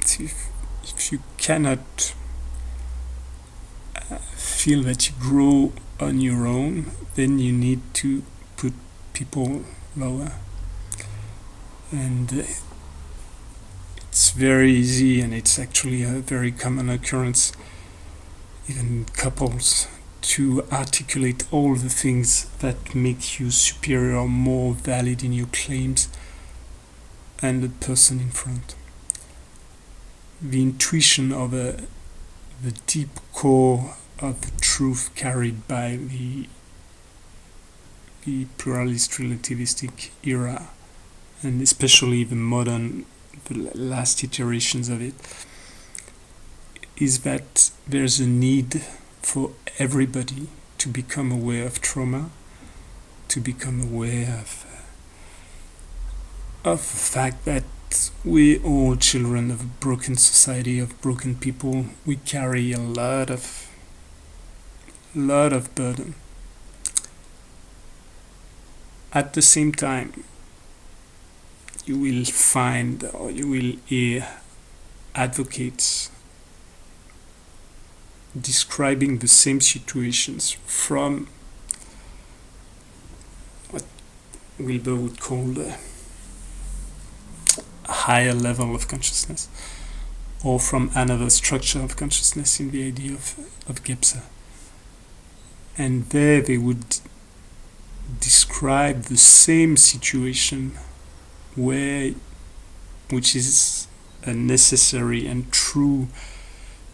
S1: if you cannot feel that you grow on your own, then you need to put people lower. And it's very easy, and it's actually a very common occurrence, even in couples, to articulate all the things that make you superior or more valid in your claims and the person in front. The intuition of the deep core of the truth carried by the pluralist relativistic era, and especially the last iterations of it, is that there's a need for everybody to become aware of trauma, to become aware of the fact that we all children of a broken society, of broken people. We carry a lot of burden. At the same time, you will find, or you will hear, advocates describing the same situations from what Wilber would call a higher level of consciousness, or from another structure of consciousness in the idea of Gebser. And there they would describe the same situation which is a necessary and true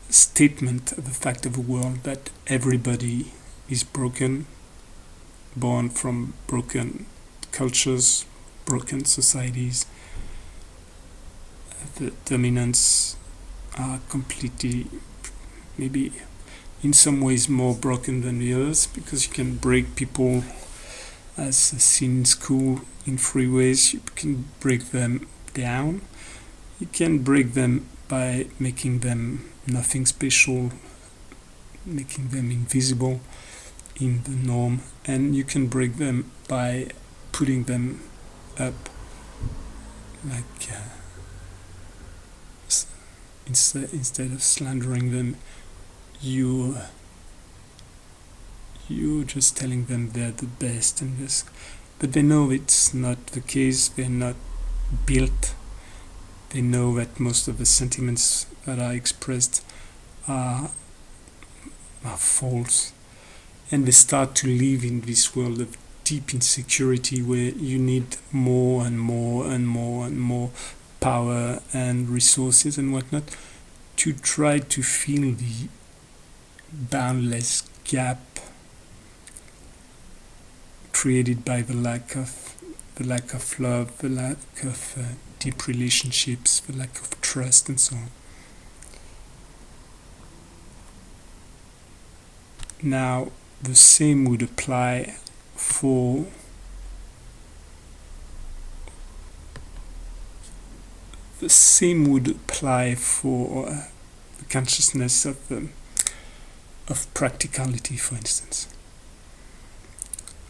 S1: statement of the fact of the world, that everybody is broken, born from broken cultures, broken societies. The dominants are completely, maybe in some ways, more broken than the others, because you can break people, as seen in school, in three ways. You can break them down, you can break them by making them nothing special, making them invisible in the norm, and you can break them by putting them up, like instead of slandering them, you're just telling them they're the best and this. but they know it's not the case. They're not built. They know that most of the sentiments that are expressed are false, and they start to live in this world of deep insecurity where you need more and more and more and more power and resources and whatnot to try to fill the boundless gap created by the lack of love, the lack of deep relationships, the lack of trust, and so on. Now, the same would apply for the consciousness of practicality, for instance,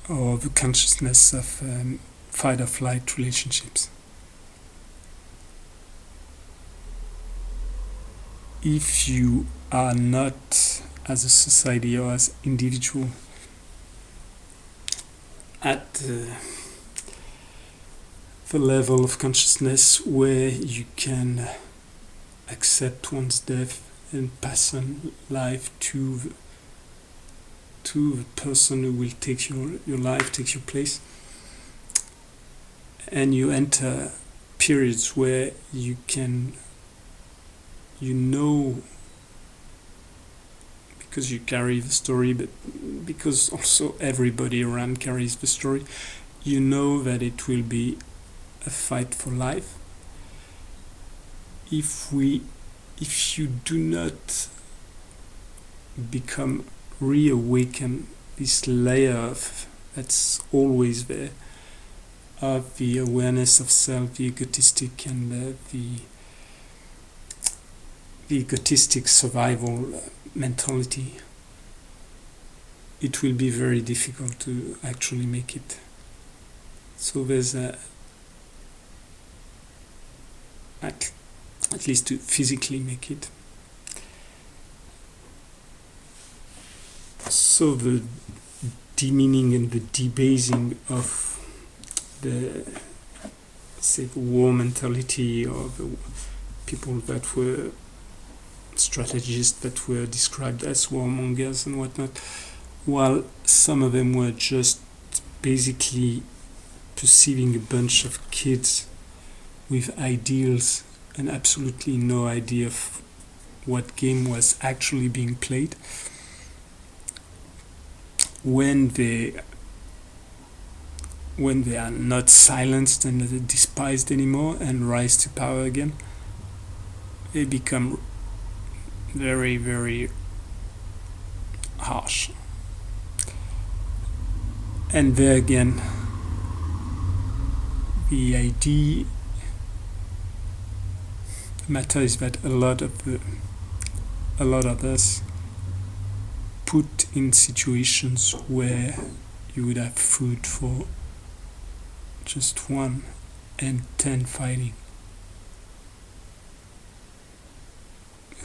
S1: or the consciousness of fight or flight relationships. If you are not, as a society or as individual, at the level of consciousness where you can accept one's death and pass on life to the person who will take your life, take your place, and you enter periods where you know, because you carry the story, but because also everybody around carries the story, you know that it will be a fight for life. If you do not reawaken this layer that's always there, of the awareness of self, the egotistic and the egotistic survival mentality, it will be very difficult to actually make it. So there's at least to physically make it. So the demeaning and the debasing of the war mentality, or the people that were strategists that were described as warmongers and whatnot, while some of them were just basically perceiving a bunch of kids with ideals and absolutely no idea of what game was actually being played. When they are not silenced and despised anymore and rise to power again, they become very, very harsh. And there again, the matter is that a lot of us put in situations where you would have food for just 1 and 10 fighting.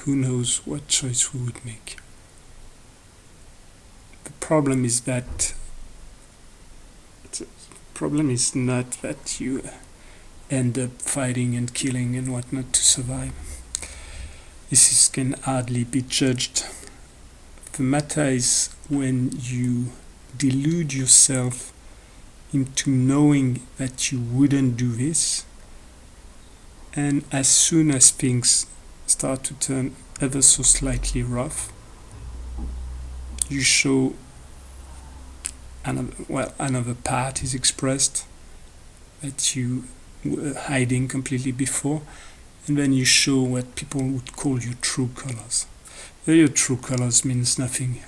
S1: Who knows what choice we would make? The problem is not that you end up fighting and killing and whatnot to survive. This can hardly be judged. The matter is when you delude yourself into knowing that you wouldn't do this, and as soon as things start to turn ever so slightly rough, you show another part is expressed that you were hiding completely before, and then you show what people would call your true colors. Your true colors means nothing.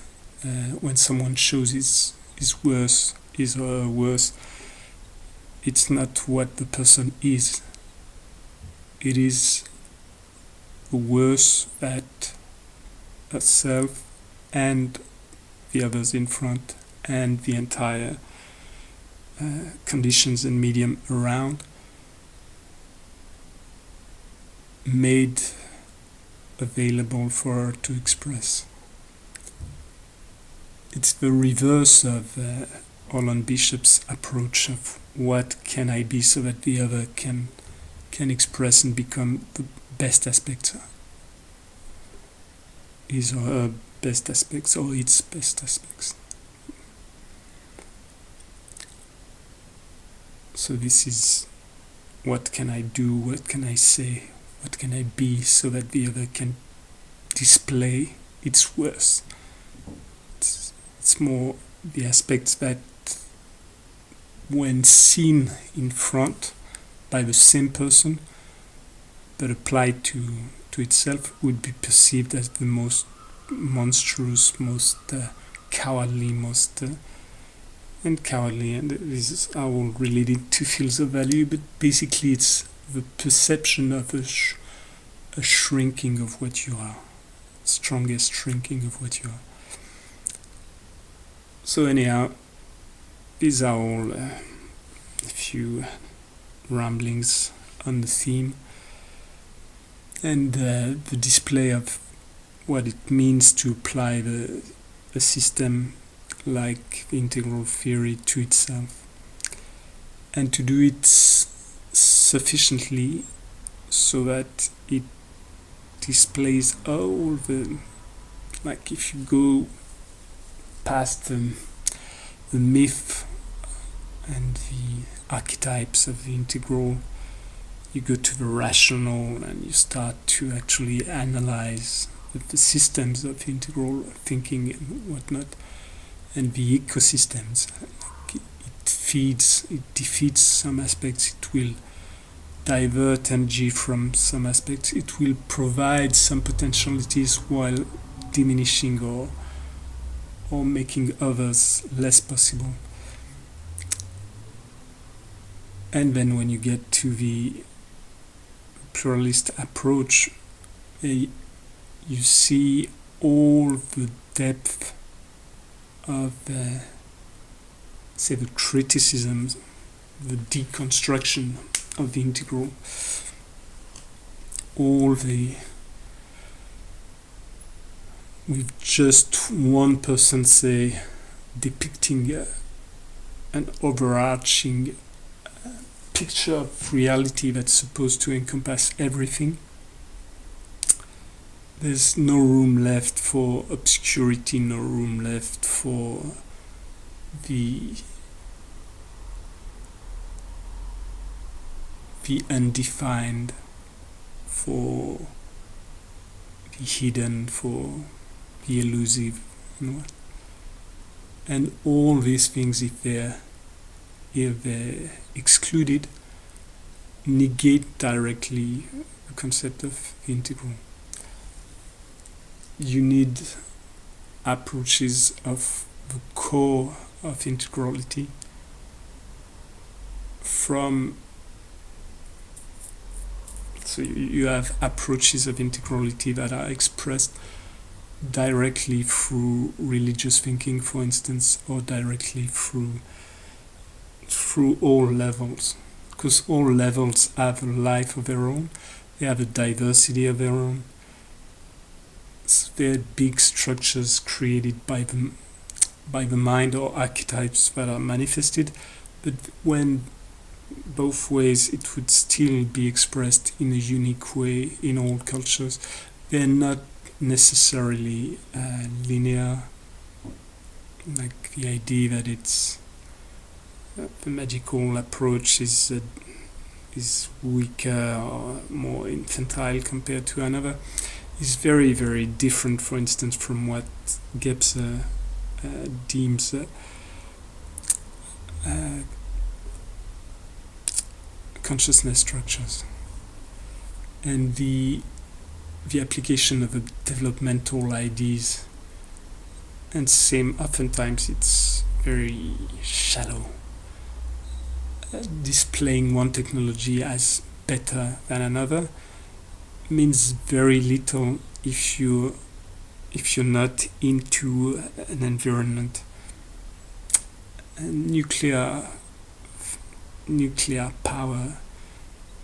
S1: When someone shows his worst, his or her worst, it's not what the person is. It is the worst that herself and the others in front and the entire conditions and medium around made available for her to express. It's the reverse of Orland Bishop's approach of what can I be so that the other can express and become the best aspects, his or her best aspects, or its best aspects. So this is, what can I do, what can I say, what can I be so that the other can display its worth. It's more the aspects that, when seen in front by the same person but applied to itself, would be perceived as the most monstrous, most cowardly, and this is all related to fields of value, but basically it's the perception of a shrinking of what you are, strongest shrinking of what you are. So anyhow, these are all a few ramblings on the theme, and the display of what it means to apply a system like the integral theory to itself, and to do it sufficiently so that it displays all the, like if you go past the myth and the archetypes of the integral, you go to the rational and you start to actually analyze the systems of integral thinking and whatnot, and the ecosystems. It defeats some aspects, it will divert energy from some aspects, it will provide some potentialities while diminishing or making others less possible. And then when you get to the pluralist approach, you see all the depth of the criticisms, the deconstruction of the integral, with just one person, say, depicting an overarching picture of reality that's supposed to encompass everything. There's no room left for obscurity, no room left for the undefined, for the hidden, for the elusive, and all these things, if they're excluded, negate directly the concept of the integral. You need approaches of the core of integrality so you have approaches of integrality that are expressed directly through religious thinking, for instance, or directly through all levels, because all levels have a life of their own, they have a diversity of their own. So they're big structures created by the mind, or archetypes that are manifested, but when both ways it would still be expressed in a unique way in all cultures. They're not necessarily linear, like the idea that it's the magical approach is weaker or more infantile compared to another, is very, very different, for instance, from what Gebser deems consciousness structures. And the application of developmental ideas, and same, oftentimes it's very shallow, displaying one technology as better than another means very little if you're not into an environment. Nuclear power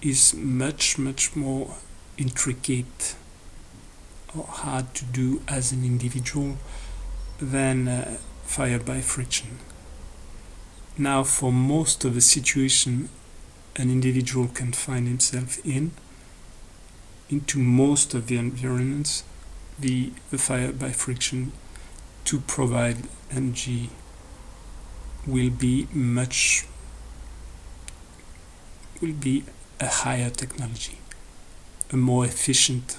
S1: is much, much more intricate or hard to do as an individual than fire by friction. Now, for most of the situation an individual can find himself into most of the environments, the fire by friction to provide energy will be a higher technology, a more efficient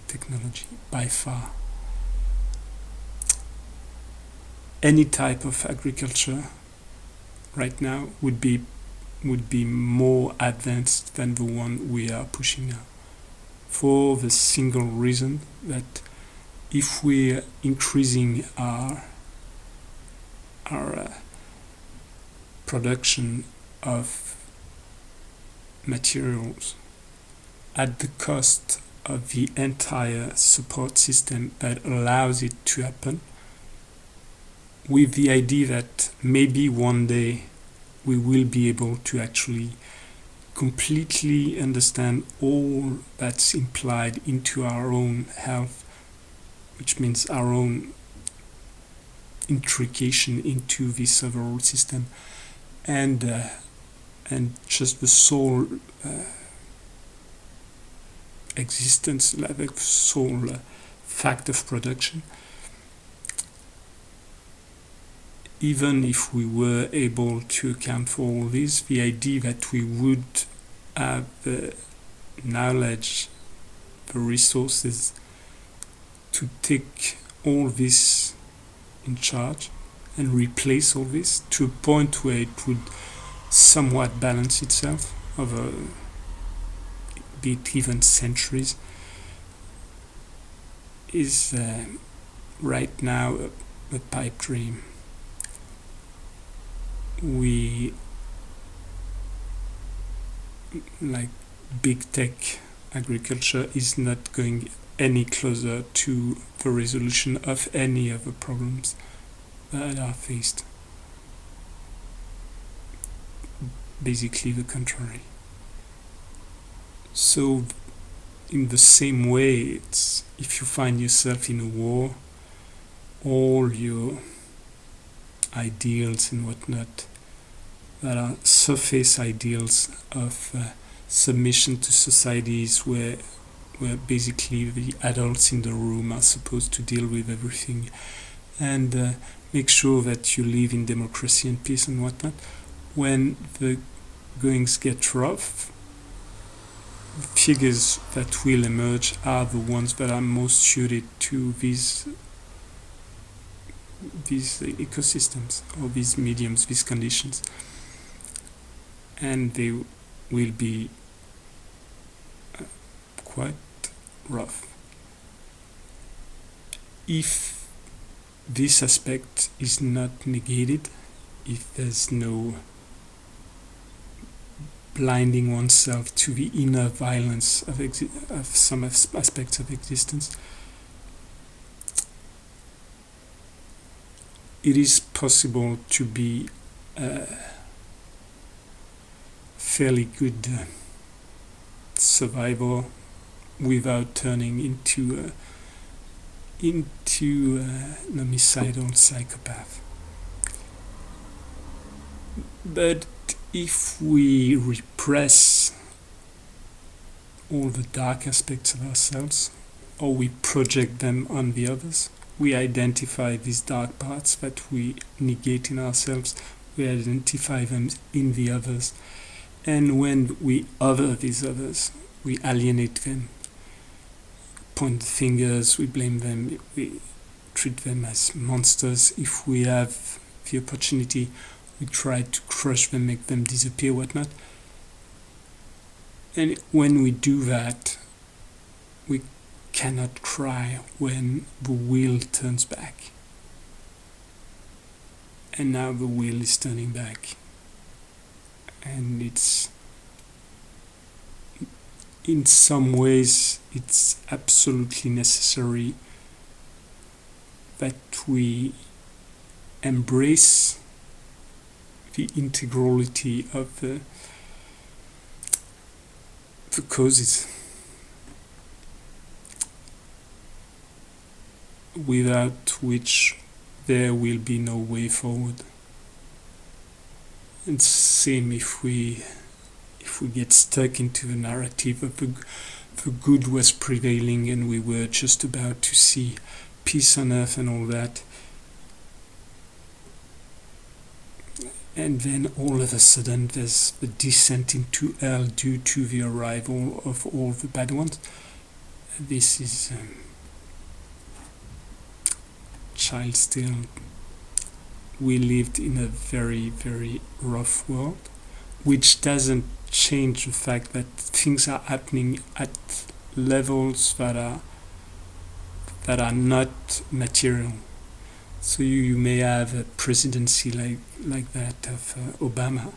S1: technology by far. Any type of agriculture right now would be more advanced than the one we are pushing now, for the single reason that if we're increasing our production of materials at the cost of the entire support system that allows it to happen, with the idea that maybe one day we will be able to actually completely understand all that's implied into our own health, which means our own intrication into this overall system, and just the sole existence, the sole fact of production. Even if we were able to account for all this, the idea that we would have the knowledge, the resources to take all this in charge and replace all this to a point where it would somewhat balance itself over, be it even centuries, is right now a pipe dream. We, like big tech agriculture, is not going any closer to the resolution of any of the problems that are faced. Basically the contrary. So in the same way, it's, if you find yourself in a war, all your ideals and whatnot that are surface ideals of submission to societies where basically the adults in the room are supposed to deal with everything and make sure that you live in democracy and peace and whatnot. When the goings get rough, the figures that will emerge are the ones that are most suited to these ecosystems or these mediums, these conditions, and they will be quite rough. If this aspect is not negated, if there's no blinding oneself to the inner violence of some aspects of existence, it is possible to be a fairly good survivor without turning into a homicidal psychopath. But if we repress all the dark aspects of ourselves, or we project them on the others, we identify these dark parts that we negate in ourselves, we identify them in the others, and when we other these others, we alienate them, point fingers, we blame them, we treat them as monsters. If we have the opportunity, we try to crush them, make them disappear, whatnot. And when we do that, we cannot cry when the wheel turns back. And now the wheel is turning back. And it's, in some ways, it's absolutely necessary that we embrace the integrality of the causes, without which there will be no way forward. And same if we get stuck into the narrative of the good was prevailing and we were just about to see peace on earth and all that. And then all of a sudden there's the descent into hell due to the arrival of all the bad ones. This is child still. We lived in a very, very rough world, which doesn't change the fact that things are happening at levels that are not material. So you may have a presidency like that of Obama.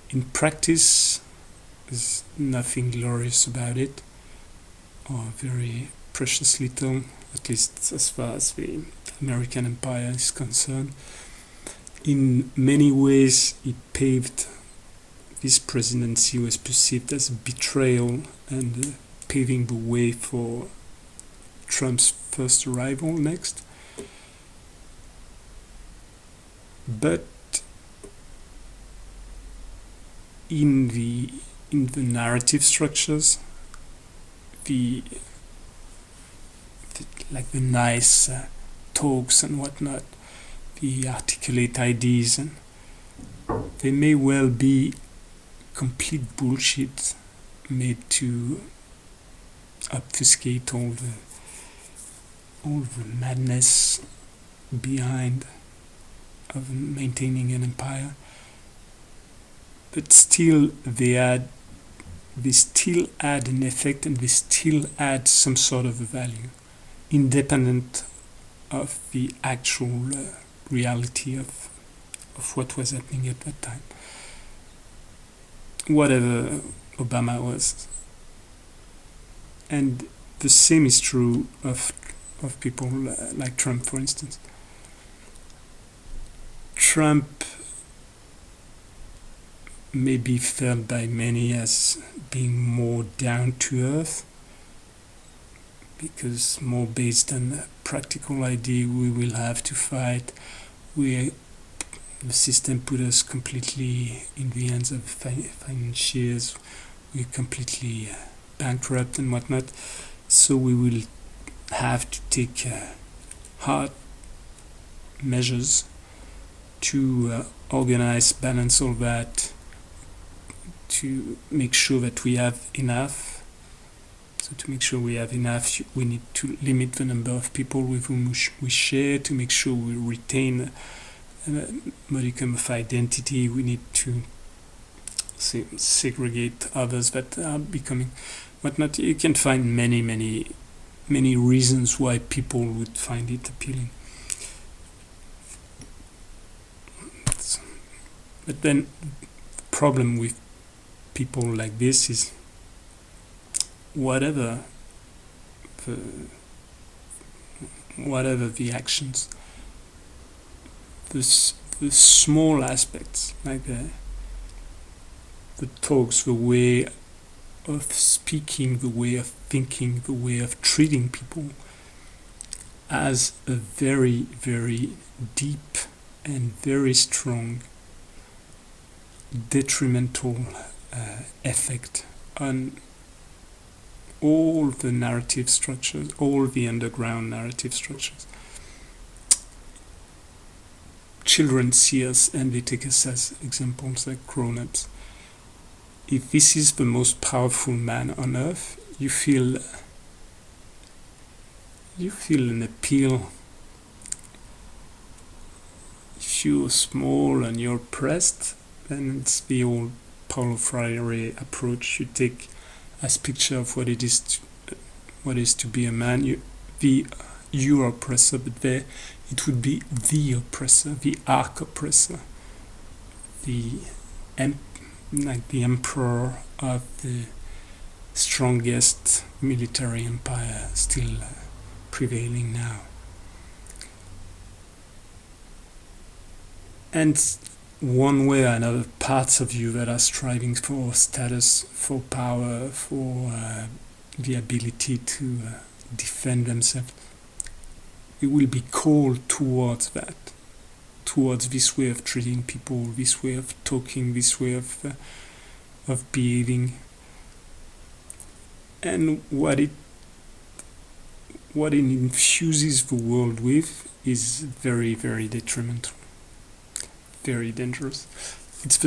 S1: In practice, there's nothing glorious about it, or very precious little, at least as far as the American empire is concerned. In many ways, it paved, this presidency was perceived as a betrayal and paving the way for Trump's first arrival next. But in the narrative structures, the nice talks and whatnot, the articulate ideas, and they may well be complete bullshit made to obfuscate all the madness behind of maintaining an empire, but still they still add an effect, and they still add some sort of a value, independent of the actual reality of what was happening at that time. Whatever Obama was. And the same is true of people like Trump, for instance. Trump may be felt by many as being more down to earth, because more based on a practical idea we will have to fight. The system put us completely in the hands of financiers. We're completely bankrupt and whatnot. So we will have to take hard measures to organize, balance all that, to make sure that we have enough. So to make sure we have enough, we need to limit the number of people with whom we share, to make sure we retain a modicum of identity. We need to segregate others that are becoming whatnot. You can find many reasons why people would find it appealing. But then the problem with people like this is whatever the actions, the small aspects, like the talks, the way of speaking, the way of thinking, the way of treating people, has a very, very deep and very strong detrimental effect on all the narrative structures, all the underground narrative structures. Children see us and they take us as examples, like grown-ups. If this is the most powerful man on earth, you feel an appeal. If you're small and you're oppressed, then it's the old Paulo Freire approach. You take as picture of what it is to be a man. Your oppressor, but there it would be the oppressor, the arch oppressor, like the emperor of the strongest military empire still prevailing now. And one way or another, parts of you that are striving for status, for power, for the ability to defend themselves, it will be called towards that, towards this way of treating people, this way of talking, this way of behaving. And what it infuses the world with is very, very detrimental, very dangerous. It's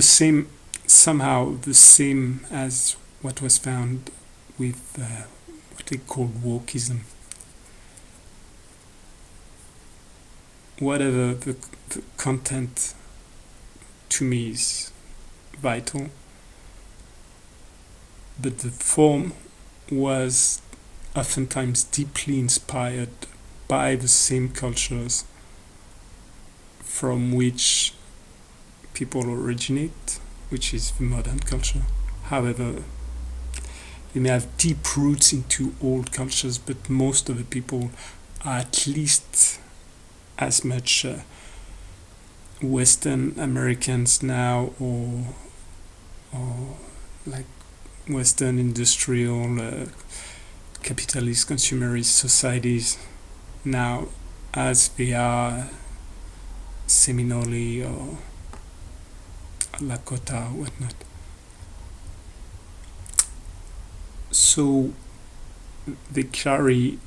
S1: somehow the same as what was found with what they called wokeism. Whatever the content, to me, is vital, but the form was oftentimes deeply inspired by the same cultures from which people originate, which is the modern culture. However, they may have deep roots into old cultures, but most of the people are at least as much Western Americans now, or like Western industrial capitalist consumerist societies now as they are Seminole or Lakota or whatnot. So they carry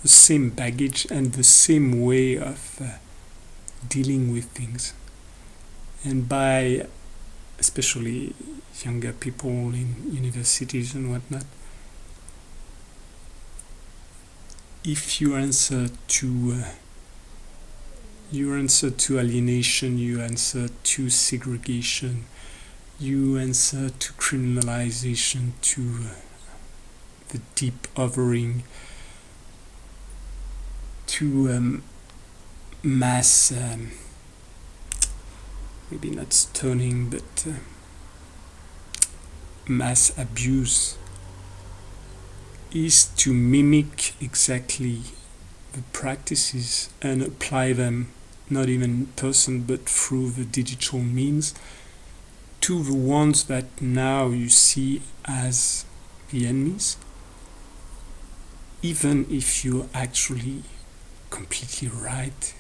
S1: the same baggage and the same way of dealing with things. And by especially younger people in universities and whatnot, if you answer to alienation, you answer to segregation, you answer to criminalization, to the deep othering, to mass, maybe not stoning, but mass abuse, is to mimic exactly the practices and apply them, not even in person but through the digital means, to the ones that now you see as the enemies, even if you're actually completely right,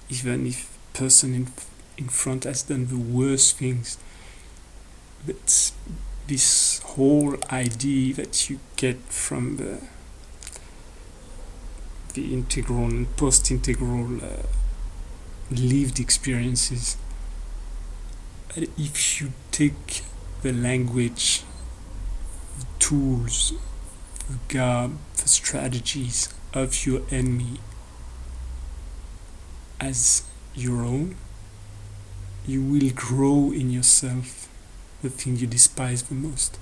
S1: even if the person in front has done the worst things. But this whole idea that you get from the integral and post-integral lived experiences, if you take the language, the tools, the garb, the strategies of your enemy as your own, you will grow in yourself the thing you despise the most.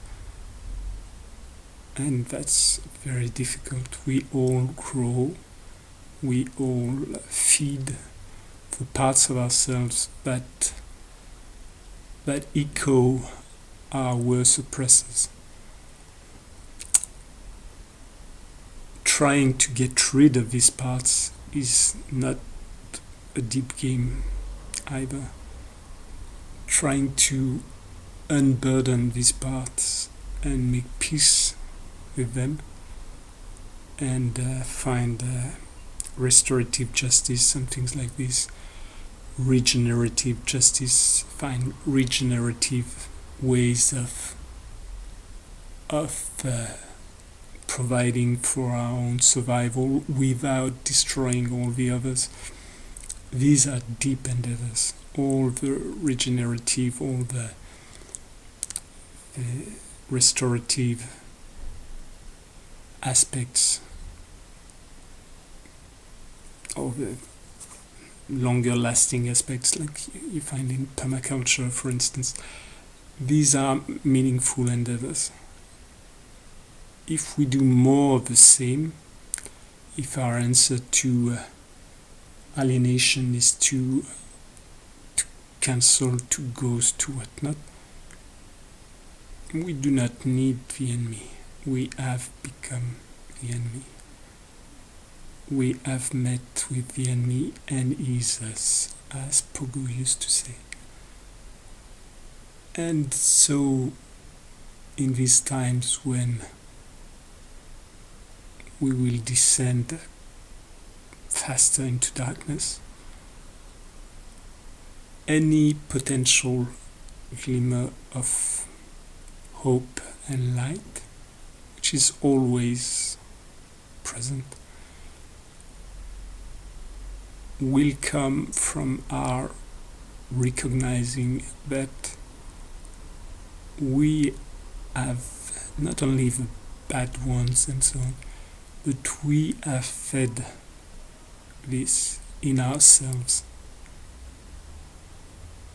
S1: And that's very difficult. We all grow, we all feed the parts of ourselves that echo our worst oppressors. Trying to get rid of these parts is not a deep game either. Trying to unburden these parts and make peace with them and find restorative justice and things like this, regenerative justice, find regenerative ways of providing for our own survival without destroying all the others. These are deep endeavors. All the regenerative, all the restorative aspects, all the longer lasting aspects like you find in permaculture, for instance, these are meaningful endeavors. If we do more of the same, if our answer to alienation is to cancel, to ghost, to whatnot, we do not need the enemy. We have become the enemy. We have met with the enemy and is us, as Pogo used to say. And so, in these times when we will descend faster into darkness, any potential glimmer of hope and light, which is always present, will come from our recognizing that we have not only the bad ones and so on, but we have fed this in ourselves.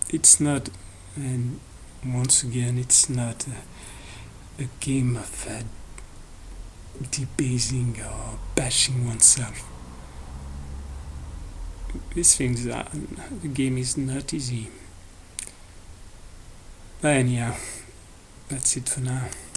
S1: It's not, and once again, it's not a game of debasing or bashing oneself. These things are, the game is not easy. But anyhow, that's it for now.